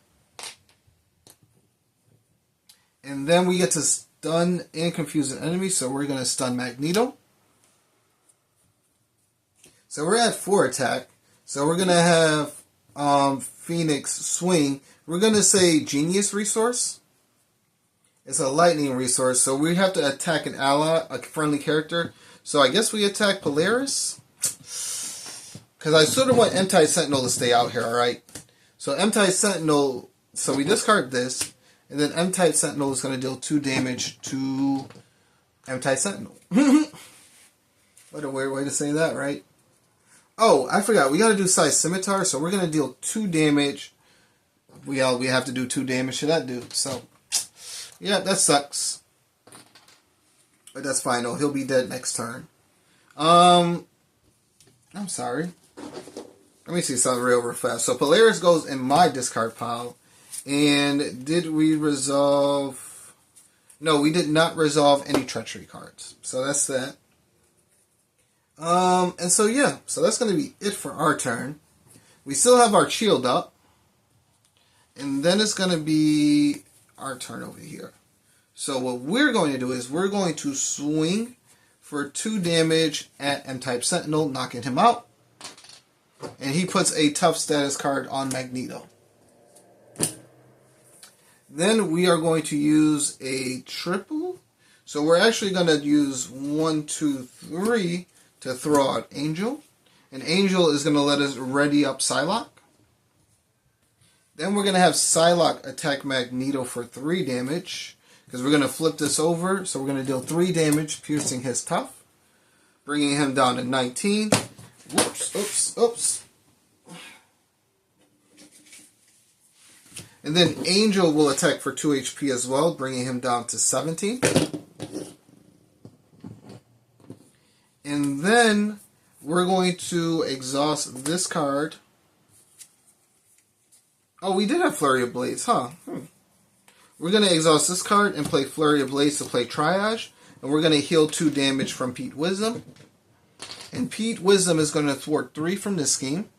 And then we get to stun and confuse an enemy. So we're going to stun Magneto. So we're at 4 attack. So we're going to have Phoenix swing. We're going to say Genius Resource. It's a lightning resource. So we have to attack an ally, a friendly character. So I guess we attack Polaris. Because I sort of want Anti-Sentinel to stay out here, alright? So Anti-Sentinel, so we discard this. And then Anti-Sentinel is going to deal 2 damage to Anti-Sentinel. What a weird way to say that, right? Oh, I forgot. We got to do Size Scimitar, so we're going to deal 2 damage. We have to do 2 damage to that dude. So, yeah, that sucks. But that's fine, though. He'll be dead next turn. I'm sorry. Let me see something real fast. So, Polaris goes in my discard pile. And did we resolve... No, we did not resolve any treachery cards. So, that's that. And so yeah, so that's going to be it for our turn. We still have our shield up. And then it's going to be our turn over here. So what we're going to do is we're going to swing for 2 damage at M-Type Sentinel, knocking him out. And he puts a tough status card on Magneto. Then we are going to use a triple. So we're actually going to use 1, 2, 3 to throw out Angel. And Angel is going to let us ready up Psylocke. Then we're going to have Psylocke attack Magneto for 3 damage. Because we're going to flip this over. So we're going to deal 3 damage, piercing his tough. Bringing him down to 19. Whoops, oops, oops. And then Angel will attack for 2 HP as well, bringing him down to 17. And then we're going to exhaust this card Oh, we did have Flurry of Blades, huh? We're going to exhaust this card and play Flurry of Blades to play Triage. And we're going to heal 2 damage from Pete Wisdom. And Pete Wisdom is going to thwart 3 from this scheme.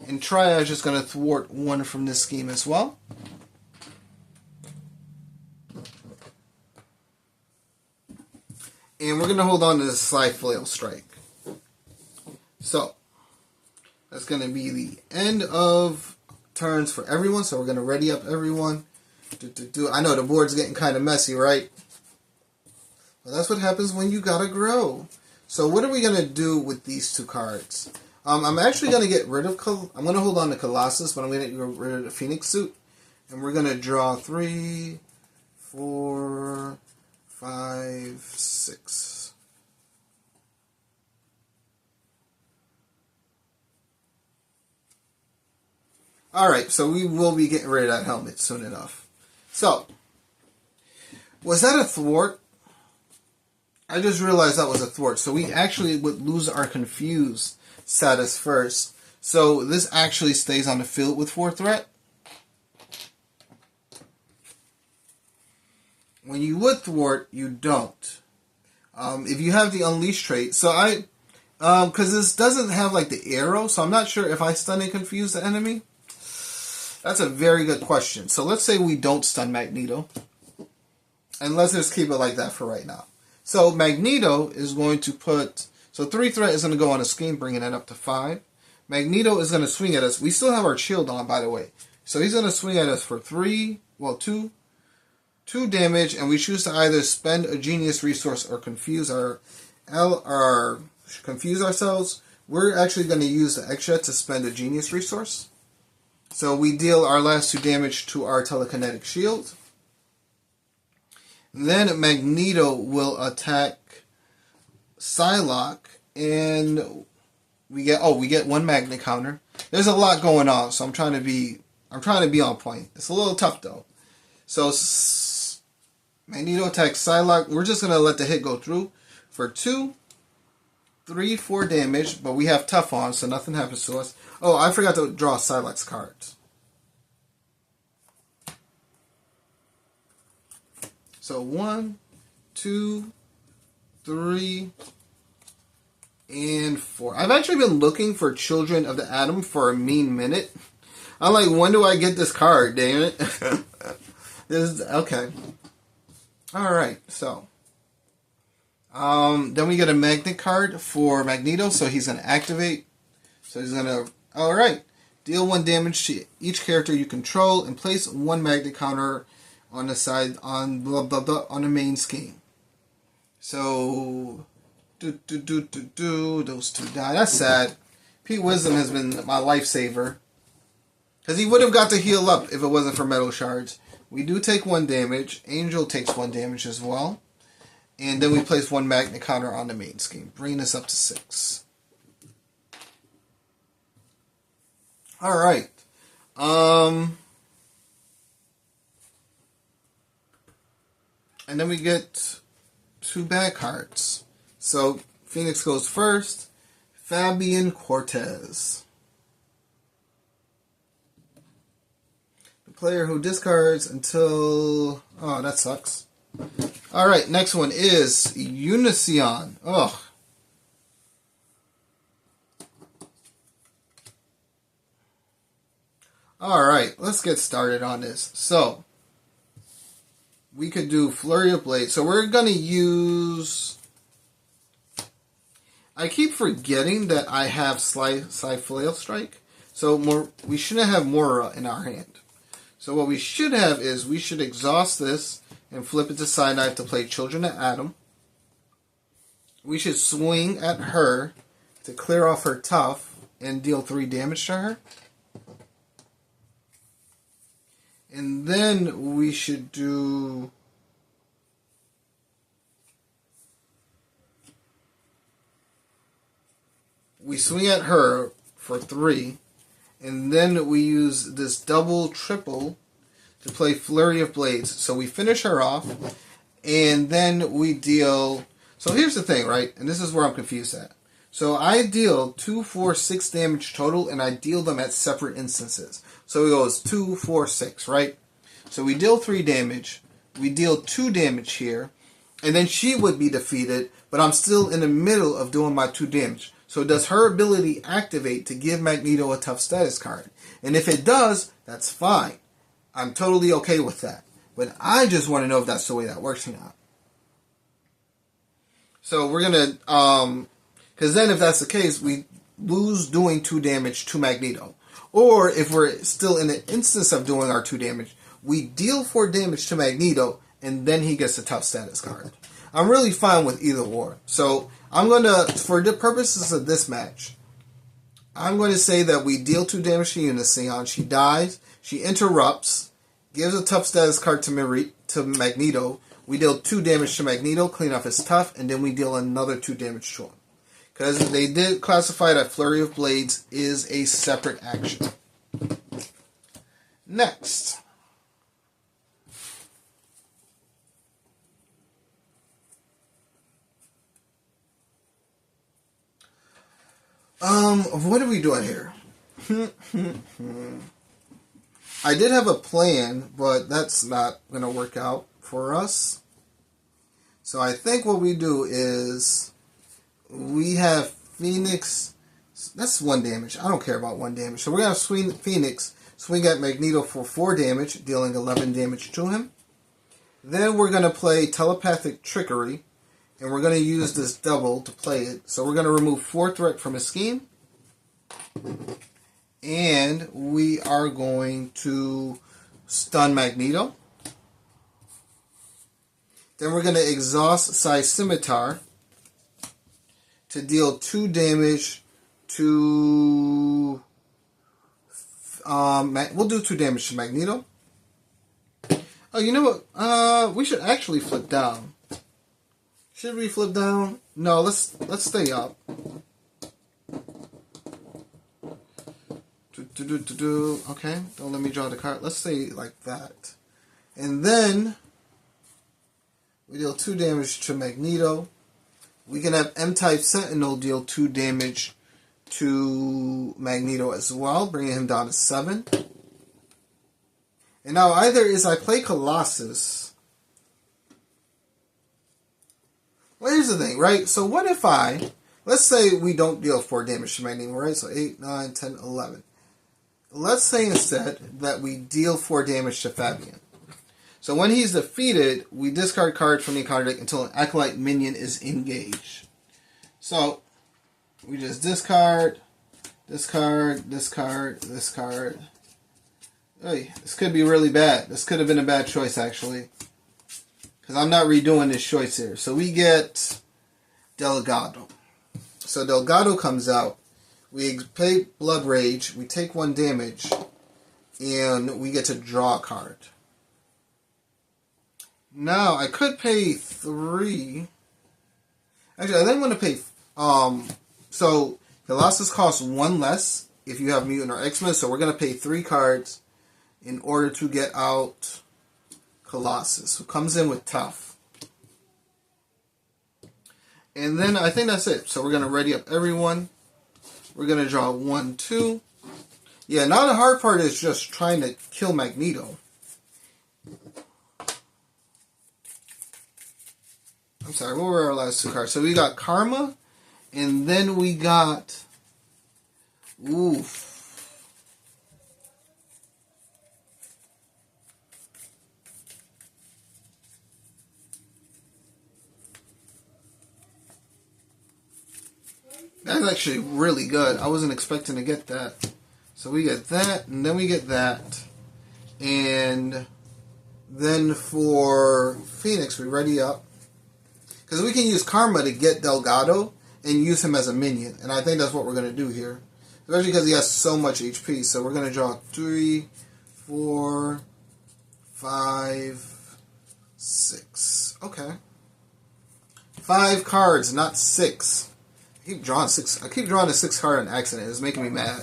And Triage is going to thwart 1 from this scheme as well. And we're going to hold on to the Sly Flail Strike. So, that's going to be the end of turns for everyone. So we're going to ready up everyone. I know the board's getting kind of messy, right? Well, that's what happens when you gotta grow. So what are we going to do with these 2 cards? I'm actually going to get rid of... I'm going to hold on to Colossus, but I'm going to get rid of the Phoenix suit. And we're going to draw 3, 4, 5, 6. Alright, so we will be getting rid of that helmet soon enough. So, was that a thwart? I just realized that was a thwart. So we actually would lose our confused status first. So this actually stays on the field with 4 threat. When you would thwart, you don't. If you have the Unleash trait, so because this doesn't have like the arrow, so I'm not sure if I stun and confuse the enemy. That's a very good question. So let's say we don't stun Magneto. And let's just keep it like that for right now. So Magneto is going to put... So 3 threat is going to go on a scheme, bringing it up to 5. Magneto is going to swing at us. We still have our shield on, by the way. So he's going to swing at us for 2 damage. And we choose to either spend a genius resource or confuse ourselves. We're actually going to use the extra to spend a genius resource. So we deal our last 2 damage to our telekinetic shield. Then Magneto will attack Psylocke, and we get 1 magnet counter. There's a lot going on, so I'm trying to be on point. It's a little tough though. So Magneto attacks Psylocke. We're just gonna let the hit go through for 2, 3, 4 damage, but we have tough on, so nothing happens to us. Oh, I forgot to draw Psylocke's cards. So 1, 2, 3, and 4. I've actually been looking for Children of the Atom for a mean minute. I'm like, when do I get this card? Damn it! Okay. All right. So, then we get a magnet card for Magneto, so he's gonna activate. So he's gonna. All right. Deal 1 damage to each character you control, and place 1 magnet counter on the side on the main scheme. So those 2 die. That's sad. Pete Wisdom has been my lifesaver, because he would have got to heal up if it wasn't for metal shards. We do take 1 damage. Angel takes 1 damage as well, and then we place 1 magnet counter on the main scheme, bringing us up to 6. All right. And then we get 2 bad cards. So Phoenix goes first. Fabian Cortez. The player who discards until... Oh, that sucks. Alright, next one is Unision. Ugh. Alright, let's get started on this. So, we could do Flurry of Blades. So we're going to use... I keep forgetting that I have Sly Flail Strike. So we shouldn't have Mora in our hand. So what we should have is we should exhaust this and flip it to Cyanide to play Children of Atom. We should swing at her to clear off her tough and deal 3 damage to her. And then we should do... We swing at her for 3. And then we use this double triple to play Flurry of Blades. So we finish her off. And then we deal... So here's the thing, right? And this is where I'm confused at. So I deal 2, 4, 6 damage total, and I deal them at separate instances. So it goes 2, 4, 6, right? So we deal 3 damage. We deal 2 damage here. And then she would be defeated, but I'm still in the middle of doing my 2 damage. So does her ability activate to give Magneto a tough status card? And if it does, that's fine. I'm totally okay with that. But I just want to know if that's the way that works or not. So we're going to, because then if that's the case, we lose doing 2 damage to Magneto. Or if we're still in the instance of doing our 2 damage, we deal 4 damage to Magneto, and then he gets a tough status card. I'm really fine with either or. So I'm going to, for the purposes of this match, I'm going to say that we deal 2 damage to Unision. She dies. She interrupts. Gives a tough status card to Magneto. We deal 2 damage to Magneto, clean off his tough, and then we deal another 2 damage to him. Because they did classify that Flurry of Blades is a separate action. Next. What are we doing here? I did have a plan, but that's not going to work out for us. So I think what we do is we have Phoenix. That's 1 damage. I don't care about 1 damage. So we're going to have Phoenix swing at Magneto for 4 damage, dealing 11 damage to him. Then we're going to play Telepathic Trickery, and we're going to use this double to play it. So we're going to remove 4 threat from his scheme. And we are going to stun Magneto. Then we're going to exhaust Psi Scimitar to deal 2 damage to... we'll do 2 damage to Magneto. Oh, you know what? We should actually flip down. Should we flip down? No, let's stay up. Okay, don't let me draw the card. Let's stay like that. And then we deal 2 damage to Magneto. We can have M-Type Sentinel deal 2 damage to Magneto as well, bringing him down to 7. And now either is I play Colossus. Well, here's the thing, right? So what if let's say we don't deal 4 damage to Magneto, right? So 8, 9, 10, 11. Let's say instead that we deal 4 damage to Fabian. So when he's defeated, we discard cards from the encounter deck until an Acolyte minion is engaged. So we just discard, discard, discard, discard. Hey, this could be really bad. This could have been a bad choice, actually. Because I'm not redoing this choice here. So we get Delgado. So Delgado comes out. We play Blood Rage. We take 1 damage. And we get to draw a card. Now, I could pay 3. Actually, I then want to pay... so, Colossus costs 1 less if you have Mutant or X-Men. So we're going to pay 3 cards in order to get out Colossus, who comes in with Tough. And then I think that's it. So we're going to ready up everyone. We're going to draw 1, 2. Yeah, now the hard part is just trying to kill Magneto. I'm sorry, what were our last 2 cards? So we got Karma, and then we got... Oof. That's actually really good. I wasn't expecting to get that. So we get that, and then we get that. And then for Phoenix, we ready up. Because we can use Karma to get Delgado and use him as a minion. And I think that's what we're going to do here. Especially because he has so much HP. So we're going to draw 3, 4, 5, 6. Okay. 5 cards, not 6. I keep drawing a 6 card on accident. It's making me mad.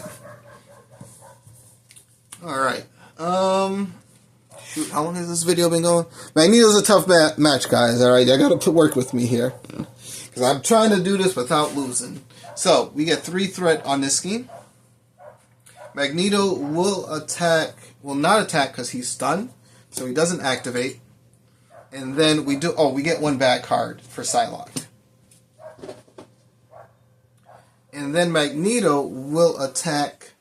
Alright. Shoot, how long has this video been going? Magneto's a tough match, guys. Alright, I gotta work with me here. Because I'm trying to do this without losing. So we get 3 threat on this scheme. Magneto will attack, will not attack because he's stunned, so he doesn't activate. And then we get 1 bad card for Psylocke. And then Magneto will attack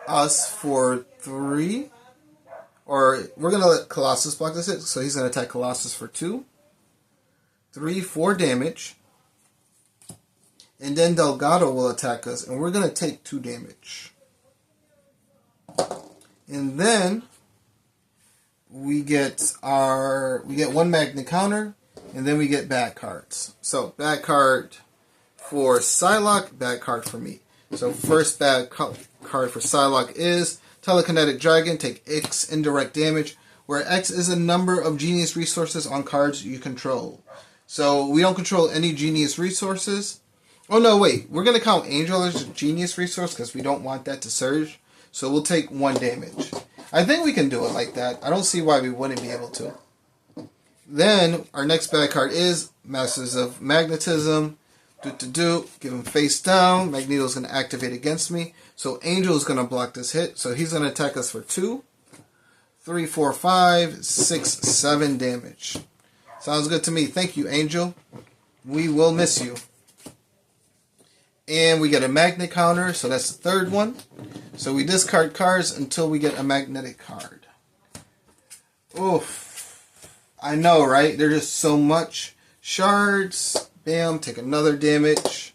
us for 3. Or we're going to let Colossus block this hit, so he's going to attack Colossus for 2. 3, 4 damage. And then Delgado will attack us, and we're going to take 2 damage. And then we get 1 Magnet counter, and then we get bad cards. So bad card for Psylocke, bad card for me. So first bad card for Psylocke is Telekinetic Dragon, take X indirect damage, where X is a number of genius resources on cards you control. So we don't control any genius resources. Oh no, wait, we're going to count Angel as a genius resource because we don't want that to surge. So we'll take 1 damage. I think we can do it like that. I don't see why we wouldn't be able to. Then our next bad card is Masters of Magnetism. Give him face down. Magneto's going to activate against me. So Angel is going to block this hit. So he's going to attack us for 2, 3, 4, 5, 6, 7 damage. Sounds good to me. Thank you, Angel. We will miss you. And we get a magnet counter, so that's the 3rd one. So we discard cards until we get a magnetic card. Oof. I know, right? There's just so much. Shards. Bam. Take another damage.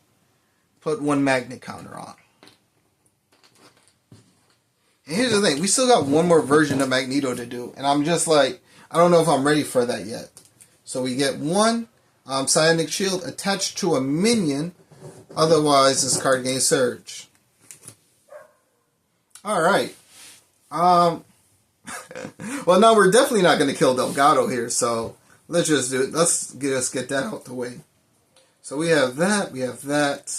Put 1 magnet counter on. And here's the thing. We still got 1 more version of Magneto to do. And I'm just like, I don't know if I'm ready for that yet. So we get 1 Psionic Shield attached to a minion. Otherwise, this card gains Surge. Alright. Well, now we're definitely not going to kill Delgado here, so let's just do it. Let's just get that out the way. So we have that, we have that.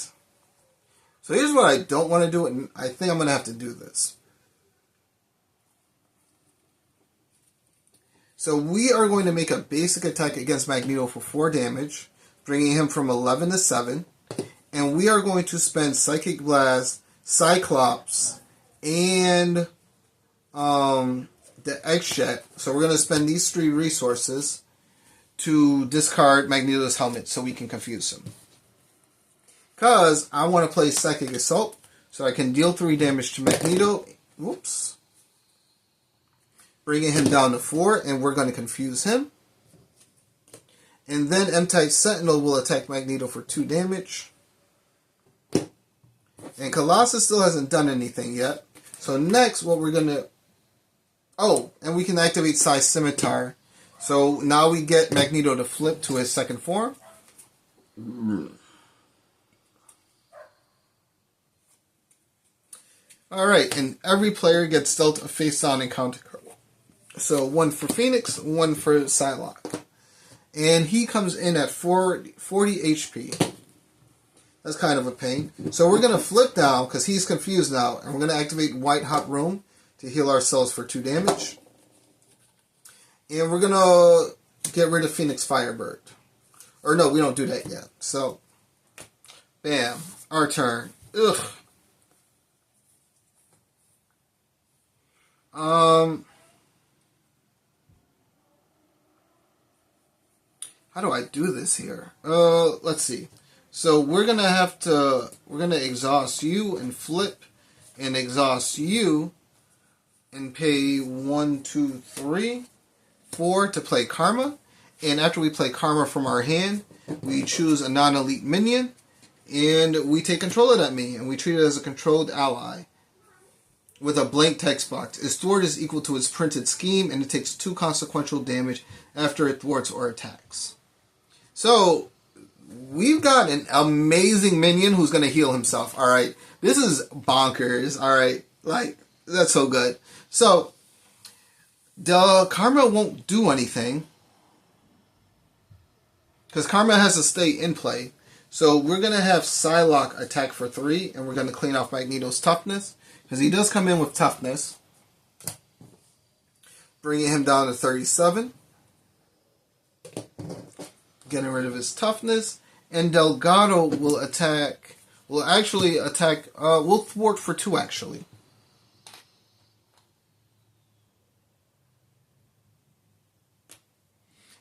So here's what I don't want to do, and I think I'm going to have to do this. So we are going to make a basic attack against Magneto for 4 damage, bringing him from 11 to 7. And we are going to spend Psychic Blast, Cyclops, and the X-Jet. So we're going to spend these 3 resources to discard Magneto's helmet so we can confuse him. Because I want to play Psychic Assault so I can deal 3 damage to Magneto. Whoops. Bringing him down to 4, and we're going to confuse him. And then M-Type Sentinel will attack Magneto for 2 damage. And Colossus still hasn't done anything yet. So next, what we're going to... Oh, and we can activate Psi Scimitar. So now we get Magneto to flip to his 2nd form. Alright, and every player gets dealt a face-down encounter card. So 1 for Phoenix, 1 for Psylocke. And he comes in at 40 HP. That's kind of a pain. So we're going to flip down because he's confused now. And we're going to activate White Hot Room to heal ourselves for 2 damage. And we're going to get rid of Phoenix Firebird. Or no, we don't do that yet. So, bam. Our turn. Ugh. How do I do this here? Let's see. So we're going to exhaust you and flip and exhaust you and pay 1, 2, 3, 4 to play Karma. And after we play Karma from our hand, we choose a non-elite minion and we take control of that minion and we treat it as a controlled ally with a blank text box. Its thwart is equal to its printed scheme and it takes 2 consequential damage after it thwarts or attacks. So we've got an amazing minion who's going to heal himself, alright? This is bonkers, alright? Like, that's so good. So, the Karma won't do anything, because Karma has to stay in play. So, we're going to have Psylocke attack for 3, and we're going to clean off Magneto's toughness, because he does come in with toughness, bringing him down to 37. Getting rid of his toughness. And Delgado will will actually attack, we'll thwart for 2 actually.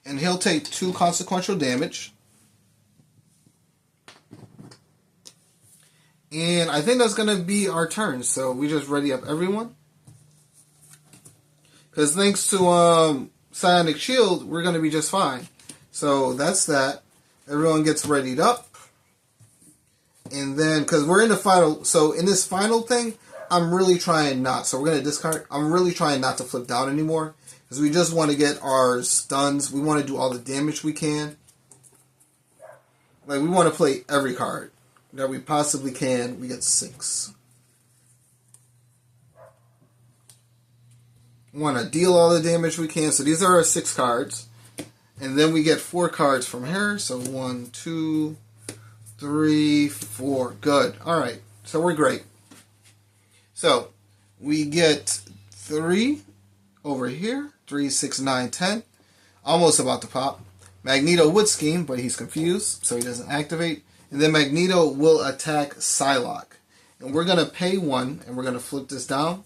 And he'll take 2 consequential damage. And I think that's going to be our turn. So we just ready up everyone. Because thanks to Psionic Shield, we're going to be just fine. So that's that. Everyone gets readied up. And then, because we're in the final, so in this final thing, I'm really trying not. So we're going to discard. I'm really trying not to flip down anymore. Because we just want to get our stuns. We want to do all the damage we can. Like, we want to play every card that we possibly can. We get 6. We want to deal all the damage we can. So these are our 6 cards. And then we get 4 cards from here. So 1, 2, 3, 4. Good. Alright. So we're great. So we get 3 over here. 3, 6, 9, 10. Almost about to pop. Magneto would scheme, but he's confused, so he doesn't activate. And then Magneto will attack Psylocke. And we're going to pay 1, and we're going to flip this down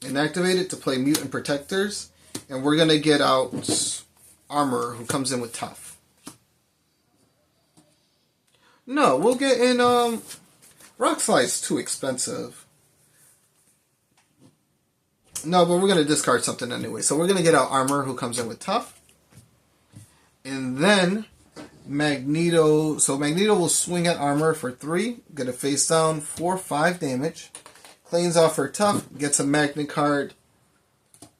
and activate it to play Mutant Protectors. And we're going to get out Armor, who comes in with Tough. No, we'll get in, Rock Slide's too expensive. No, but we're going to discard something anyway. So we're going to get out Armor, who comes in with Tough. And then Magneto, so Magneto will swing at Armor for 3, get a face down for 5 damage, cleans off her Tough, gets a Magnet card,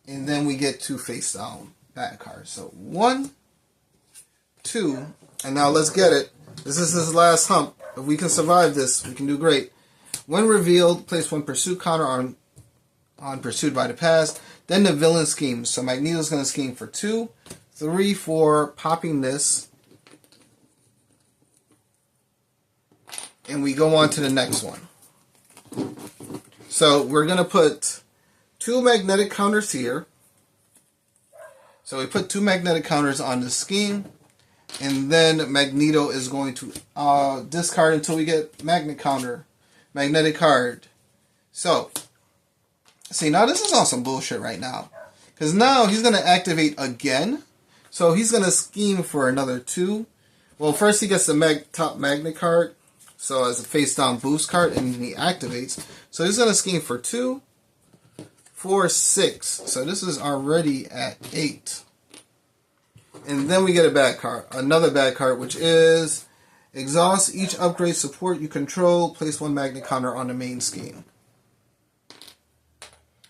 and then we get 2 face down bad cards. So 1, 2, and now let's get it. This is his last hump. If we can survive this, we can do great. When revealed, place 1 pursuit counter on pursued by the past. Then the villain schemes. So Magneto's going to scheme for 2, 3, 4, popping this. And we go on to the next one. So we're going to put 2 magnetic counters here. So we put 2 magnetic counters on the scheme. And then Magneto is going to discard until we get magnetic card. So, see, now this is on some bullshit right now. Because now he's going to activate again. So he's going to scheme for another 2. Well, first he gets the top magnet card. So as a face down boost card. And he activates. So he's going to scheme for 2, 4, 6. So this is already at 8. And then we get a bad card. Another bad card, which is exhaust each upgrade support you control. Place 1 magnet counter on the main scheme.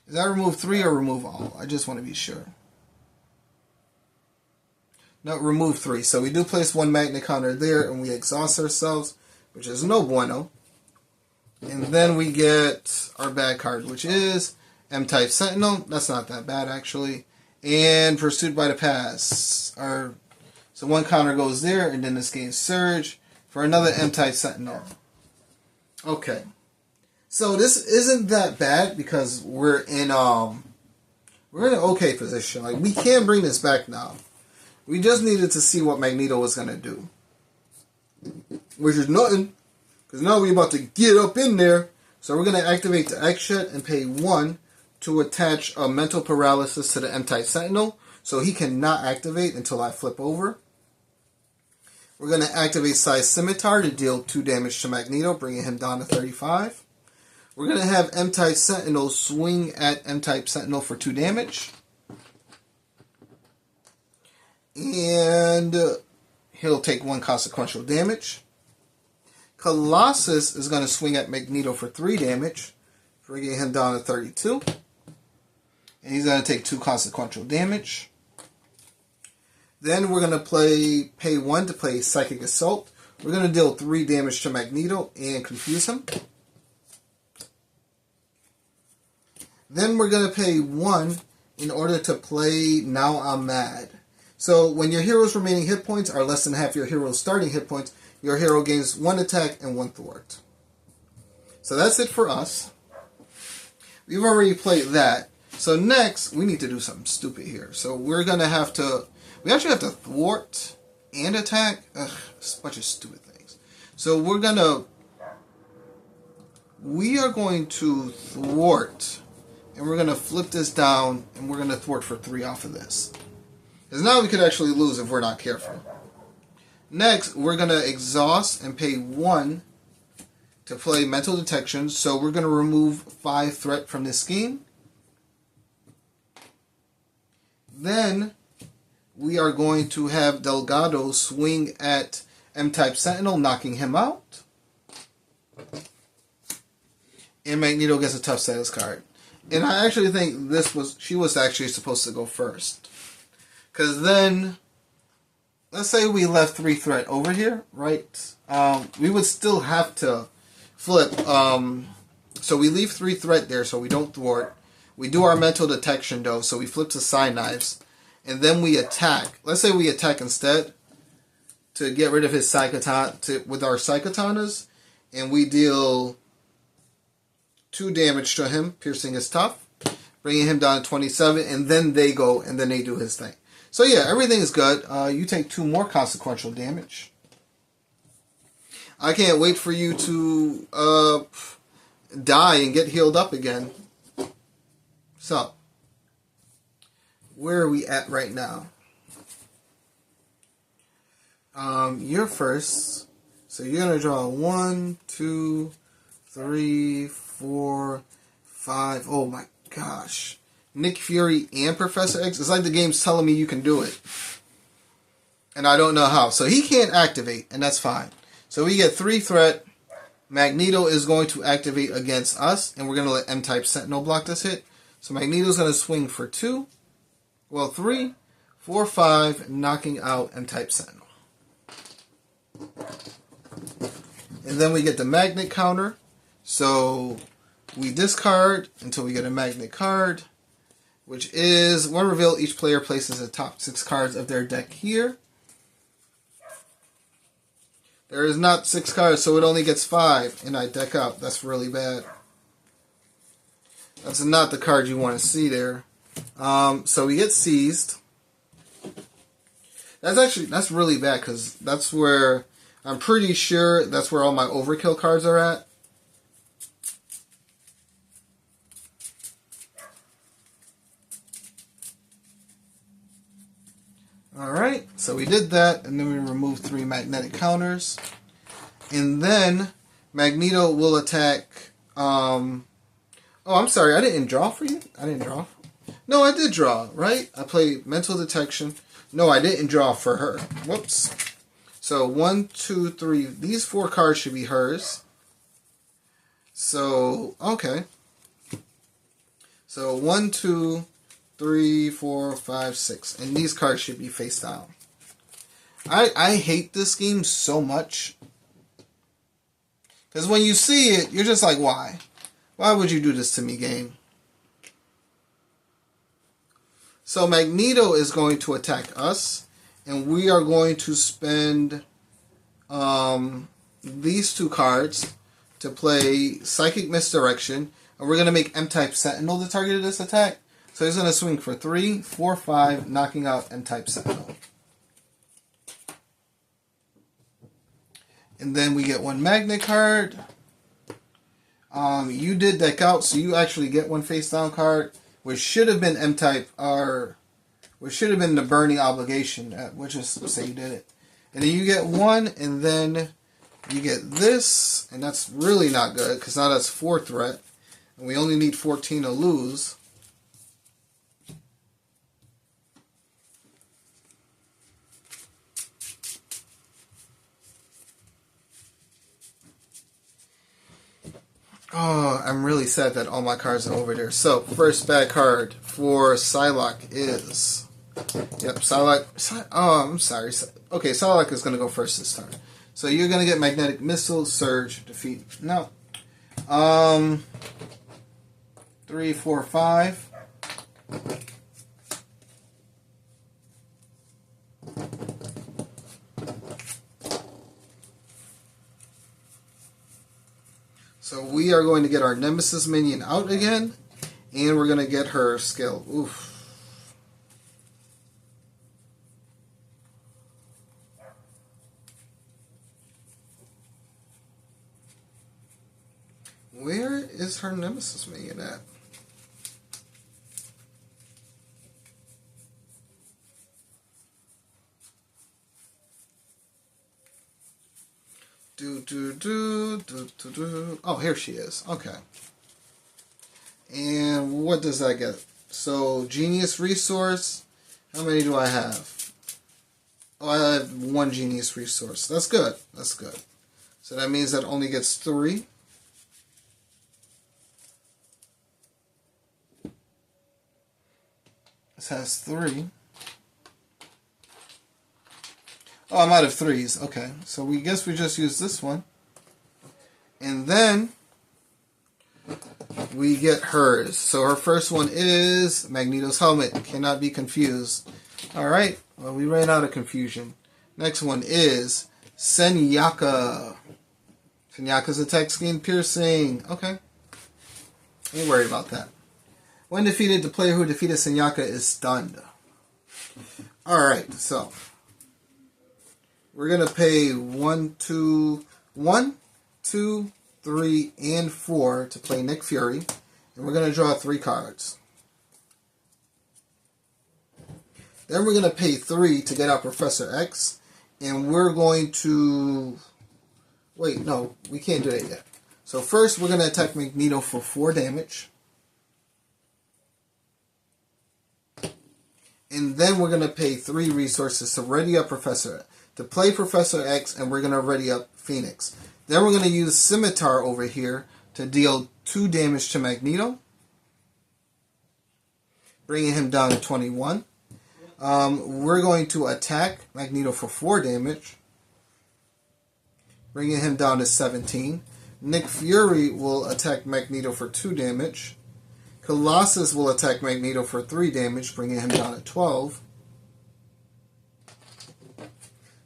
Is that remove 3 or remove all? I just want to be sure. No, remove 3. So we do place 1 magnet counter there, and we exhaust ourselves, which is no bueno. And then we get our bad card, which is M-Type Sentinel. That's not that bad, actually. And Pursued by the Past. So 1 counter goes there, and then this gains Surge for another M-Type Sentinel. Okay. So this isn't that bad because we're in an okay position. Like, we can bring this back now. We just needed to see what Magneto was gonna do, which is nothing, because now we're about to get up in there. So we're gonna activate the X shot and pay 1 to attach a mental paralysis to the M-Type Sentinel, so he cannot activate until I flip over. We're gonna activate Size Scimitar to deal 2 damage to Magneto, bringing him down to 35. We're going to have M-Type Sentinel swing at M-Type Sentinel for 2 damage. And he'll take 1 consequential damage. Colossus is going to swing at Magneto for 3 damage, bringing him down to 32. And he's going to take 2 consequential damage. Then we're going to pay 1 to play Psychic Assault. We're going to deal 3 damage to Magneto and confuse him. Then we're going to pay 1 in order to play Now I'm Mad. So when your hero's remaining hit points are less than half your hero's starting hit points, your hero gains 1 attack and 1 thwart. So that's it for us. We've already played that. So next, we need to do something stupid here. So we're going to have to... We actually have to thwart and attack. Ugh, it's a bunch of stupid things. So we're going to we are going to thwart, and we're going to flip this down, and we're going to thwart for 3 off of this. Because now we could actually lose if we're not careful. Next, we're going to exhaust and pay 1 to play mental detection. So we're going to remove 5 threat from this scheme. Then we are going to have Delgado swing at M-type Sentinel, knocking him out. And Magneto gets a tough status card. And I actually think she was actually supposed to go first. Because then, let's say we left 3 threat over here, right? We would still have to flip. So we leave 3 threat there so we don't thwart. We do our mental detection though, so we flip to side knives. And then we attack. Let's say we attack instead to get rid of his Psychotana with our Psychotanas. And we deal 2 damage to him, piercing his tough, bringing him down to 27. And then they go, and then they do his thing. So yeah, everything is good. You take 2 more consequential damage. I can't wait for you to die and get healed up again. So, where are we at right now? You're first. So you're going to draw 1, 2, 3, 4, 5. Oh my gosh. Nick Fury and Professor X. It's like the game's telling me you can do it. And I don't know how. So he can't activate, and that's fine. So we get 3 threat. Magneto is going to activate against us, and we're going to let M-type Sentinel block this hit. So Magneto's going to swing for 2. Well, 3, 4, 5, knocking out M-type Sentinel. And then we get the magnet counter. So we discard until we get a magnet card, which is, when revealed, each player places the top 6 cards of their deck here. There is not 6 cards, so it only gets 5, and I deck out. That's really bad. That's not the card you want to see there. So we get seized. That's really bad, because that's where, I'm pretty sure that's where all my overkill cards are at. Alright, so we did that, and then we removed 3 magnetic counters. And then Magneto will attack. Oh, I'm sorry, I didn't draw for you? I didn't draw. No, I did draw, right? I played mental detection. No, I didn't draw for her. Whoops. So 1, 2, 3. These 4 cards should be hers. So, okay. So 1, 2, 3, 4, 5, 6. And these cards should be face down. I hate this game so much. Because when you see it, you're just like, why? Why would you do this to me, game? So Magneto is going to attack us. And we are going to spend these 2 cards to play Psychic Misdirection. And we're going to make M-type Sentinel the target of this attack. So he's going to swing for 3, 4, 5, knocking out M-type Sentinel. And then we get 1 magnet card. You did deck out, so you actually get 1 face down card, which should have been M-type, or which should have been the burning obligation, which is, say you did it. And then you get 1, and then you get this, and that's really not good, because now that's 4 threat, and we only need 14 to lose. Oh, I'm really sad that all my cards are over there. So, first bad card for Psylocke is... Yep, Psylocke... Oh, I'm sorry. Okay, Psylocke is going to go first this time. So, you're going to get Magnetic Missile, Surge, Defeat. No. 3, 4, 5. So we are going to get our Nemesis minion out again, and we're going to get her skill. Oof. Where is her Nemesis minion at? Oh, here she is. Okay. And what does that get? So, Genius Resource. How many do I have? Oh, I have 1 Genius Resource. That's good. That's good. So that means that only gets 3. This has 3. Oh, I'm out of 3s. Okay. So we guess we just use this one. And then we get hers. So her first one is Magneto's helmet. Cannot be confused. Alright. Well, we ran out of confusion. Next one is Senyaka. Senyaka's attack skin piercing. Okay. Ain't worried about that. When defeated, the player who defeated Senyaka is stunned. Alright, so we're gonna pay 1, 2, 3, and 4 to play Nick Fury. And we're gonna draw 3 cards. Then we're gonna pay 3 to get out Professor X. And we're going to... Wait, no, we can't do that yet. So first we're gonna attack Magneto for 4 damage. And then we're going to pay 3 resources to ready up to play Professor X, and we're going to ready up Phoenix. Then we're going to use Scimitar over here to deal 2 damage to Magneto, bringing him down to 21. We're going to attack Magneto for 4 damage, bringing him down to 17. Nick Fury will attack Magneto for 2 damage. Colossus will attack Magneto for 3 damage, bringing him down to 12.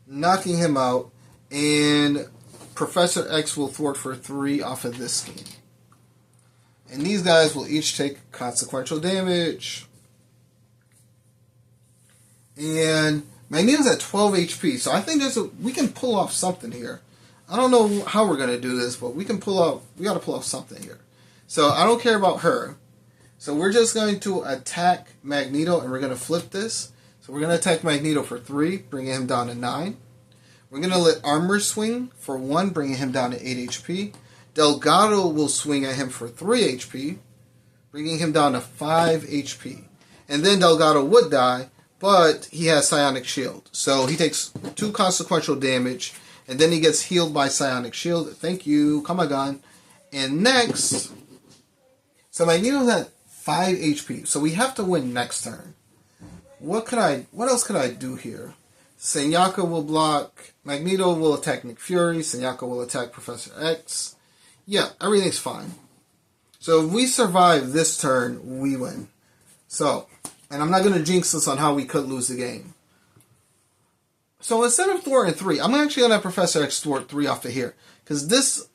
Knocking him out, and Professor X will thwart for 3 off of this scheme. And these guys will each take consequential damage. And Magneto's at 12 HP, so I think we can pull off something here. I don't know how we're going to do this, but we got to pull off something here. So I don't care about her. So we're just going to attack Magneto, and we're going to flip this. So we're going to attack Magneto for 3, bringing him down to 9. We're going to let Armor swing for 1, bringing him down to 8 HP. Delgado will swing at him for 3 HP, bringing him down to 5 HP. And then Delgado would die, but he has Psionic Shield. So he takes 2 consequential damage, and then he gets healed by Psionic Shield. Thank you, Kamagan. And next, so Magneto's at 5 HP. So we have to win next turn. What else could I do here? Senyaka will block. Magneto will attack Nick Fury. Senyaka will attack Professor X. Yeah, everything's fine. So if we survive this turn, we win. So, and I'm not going to jinx this on how we could lose the game. So instead of thwarting 3, I'm actually going to have Professor X thwart 3 off of here. Because this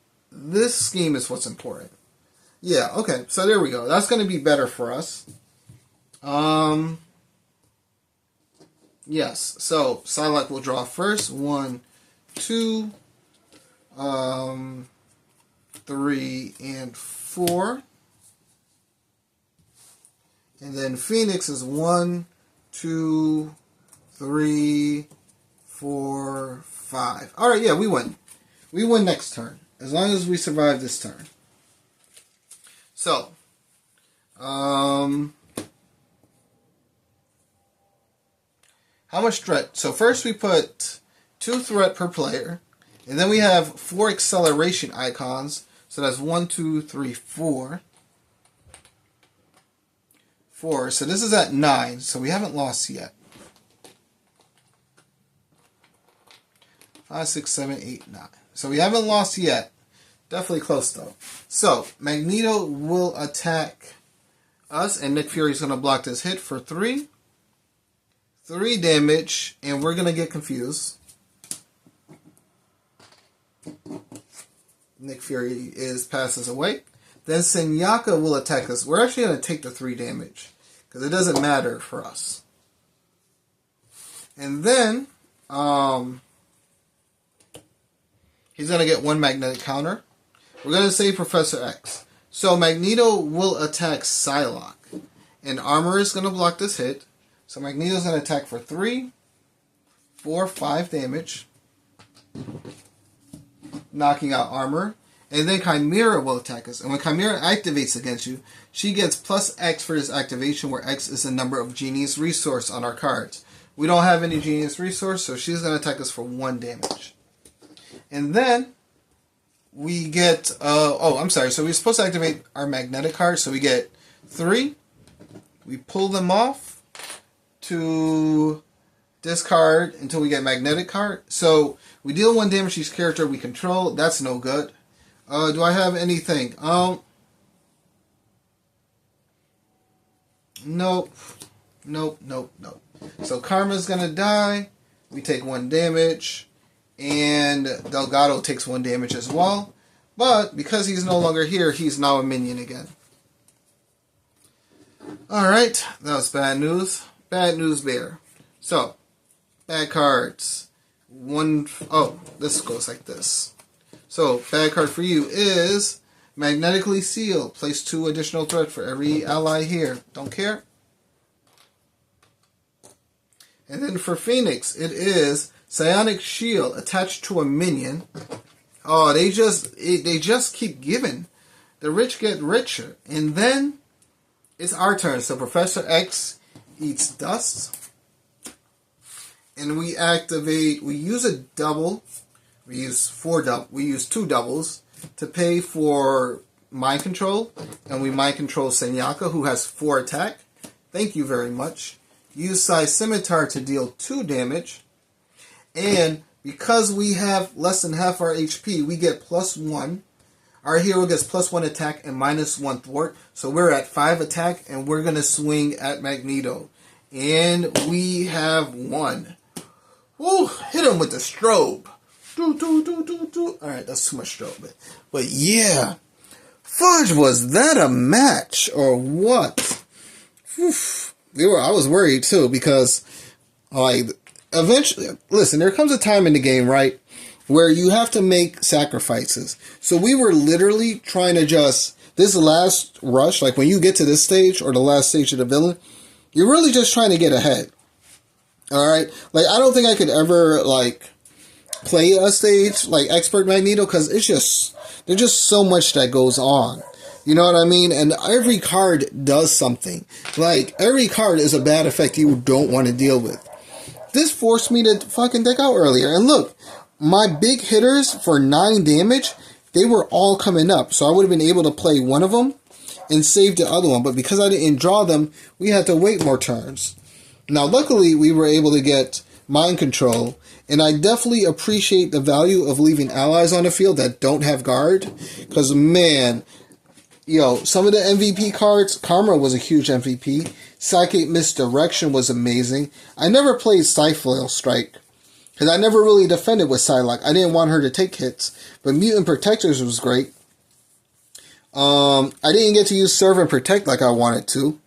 scheme is what's important. Yeah, okay, so there we go. That's going to be better for us. Yes, so Psylocke will draw first. 1, 2, 3, and 4. And then Phoenix is 1, 2, 3, 4, 5. Alright, yeah, we win. We win next turn. As long as we survive this turn. So, how much threat? So first we put 2 threat per player, and then we have 4 acceleration icons. So that's 1, 2, 3, 4. 4. So this is at 9. So we haven't lost yet. 5, 6, 7, 8, 9. So we haven't lost yet. Definitely close though. So Magneto will attack us, and Nick Fury's going to block this hit for 3. 3 damage, and we're going to get confused. Nick Fury passes away. Then Senyaka will attack us. We're actually going to take the 3 damage, because it doesn't matter for us. And then, he's going to get 1 magnetic counter. we're going to say Professor X. So Magneto will attack Psylocke. And Armor is going to block this hit. So Magneto's going to attack for 3, 4, 5 damage. Knocking out Armor. And then Chimera will attack us. And when Chimera activates against you, she gets plus X for this activation, where X is the number of Genius Resource on our cards. We don't have any Genius Resource, so she's going to attack us for 1 damage. And then we get... so we're supposed to activate our Magnetic card, so we get 3. We pull them off to discard until we get Magnetic card. So we deal 1 damage to each character we control. That's no good. Do I have anything? Nope. So Karma's gonna die. We take 1 damage. And Delgado takes 1 damage as well. But because he's no longer here, he's now a minion again. Alright, that was bad news. Bad news bear. So, bad cards. This goes like this. So, bad card for you is Magnetically Sealed. Place 2 additional threat for every ally here. Don't care. And then for Phoenix, it is Psionic Shield attached to a minion. Oh, they just keep giving. The rich get richer. And then it's our turn. So Professor X eats dust. And we use a double. We use 2 doubles to pay for mind control. And we mind control Senyaka, who has 4 attack. Thank you very much. Use Size Scimitar to deal 2 damage. And because we have less than half our HP, we get +1. Our hero gets +1 attack and -1 thwart. So we're at 5 attack, and we're going to swing at Magneto. And we have 1. Woo! Hit him with the strobe. Alright, that's too much strobe. But yeah. Fudge, was that a match or what? Oof. I was worried too, because eventually, listen, there comes a time in the game, right, where you have to make sacrifices. So we were literally trying to this last rush, like when you get to this stage or the last stage of the villain, you're really just trying to get ahead. Alright? Like, I don't think I could ever, play a stage like Expert Magneto, because there's just so much that goes on. You know what I mean? And every card does something. Like, every card is a bad effect you don't want to deal with. This forced me to fucking deck out earlier. And look, my big hitters for 9 damage, they were all coming up. So I would have been able to play one of them and save the other one. But because I didn't draw them, we had to wait more turns. Now, luckily, we were able to get mind control. And I definitely appreciate the value of leaving allies on the field that don't have guard. Because, man, some of the MVP cards, Karma was a huge MVP. Psychic Misdirection was amazing. I never played Psyflail Strike, because I never really defended with Psylocke. I didn't want her to take hits. But Mutant Protectors was great. I didn't get to use Serve and Protect like I wanted to.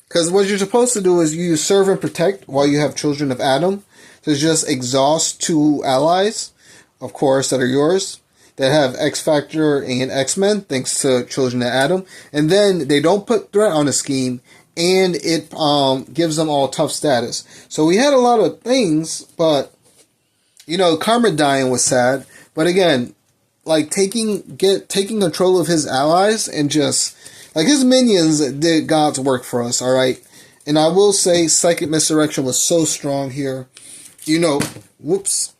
Because what you're supposed to do is you use Serve and Protect while you have Children of Adam to just exhaust 2 allies, of course, that are yours, that have X-Factor and X-Men, thanks to Children of Adam. And then they don't put threat on the scheme, and it gives them all tough status. So we had a lot of things, but, Karma dying was sad. But again, taking control of his allies and just, his minions did God's work for us, alright? And I will say Psychic Misdirection was so strong here. Whoops.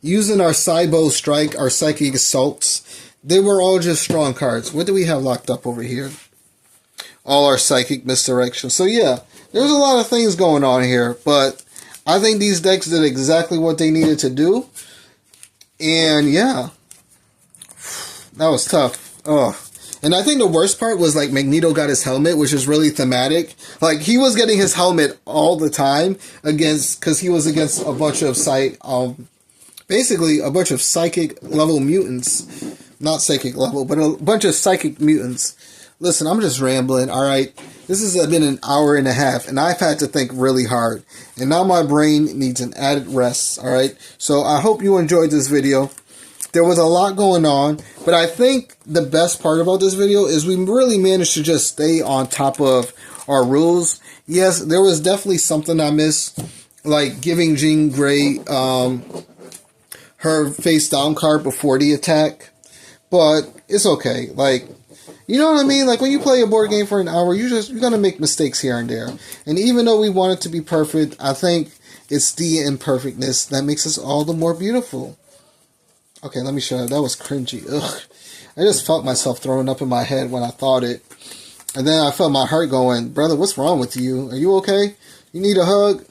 Using our Cybo Strike, our Psychic Assaults, they were all just strong cards. What do we have locked up over here? All our Psychic Misdirection. So yeah, there's a lot of things going on here, but I think these decks did exactly what they needed to do. And yeah, that was tough. Oh. And I think the worst part was Magneto got his helmet, which is really thematic. He was getting his helmet all the time because he was against a bunch of basically a bunch of psychic level mutants. Not psychic level, but a bunch of psychic mutants. Listen, I'm just rambling, alright? This has been an hour and a half, and I've had to think really hard. And now my brain needs an added rest, alright? So I hope you enjoyed this video. There was a lot going on, but I think the best part about this video is we really managed to just stay on top of our rules. Yes, there was definitely something I missed, like giving Jean Grey her face down card before the attack, but it's okay. Like, you know what I mean? Like, when you play a board game for an hour, you're gonna make mistakes here and there. And even though we want it to be perfect, I think it's the imperfectness that makes us all the more beautiful. Okay, let me show you. That was cringy. Ugh. I just felt myself throwing up in my head when I thought it. And then I felt my heart going, brother, what's wrong with you? Are you okay? You need a hug?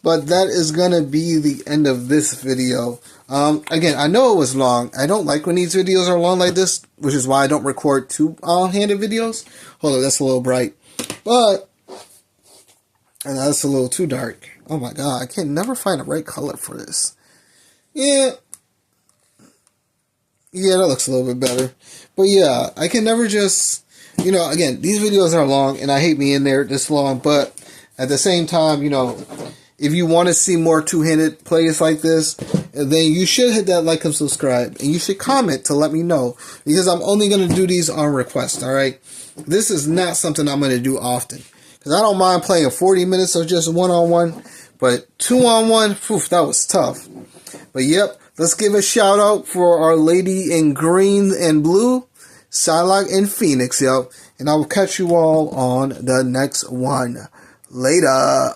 But that is going to be the end of this video. Again, I know it was long. I don't like when these videos are long like this, which is why I don't record two-handed videos. Hold on, that's a little bright. But, and that's a little too dark. Oh my god, I can never find the right color for this. Yeah, that looks a little bit better. But yeah, I can never just, you know, again, these videos are long, and I hate being there this long, but at the same time, you know, if you want to see more two-handed plays like this, then you should hit that like and subscribe, and you should comment to let me know, because I'm only going to do these on request, alright? This is not something I'm going to do often, because I don't mind playing 40 minutes of just one-on-one, but two-on-one, that was tough. But yep, let's give a shout out for our lady in green and blue, Psylocke and Phoenix, yo. And I will catch you all on the next one. Later.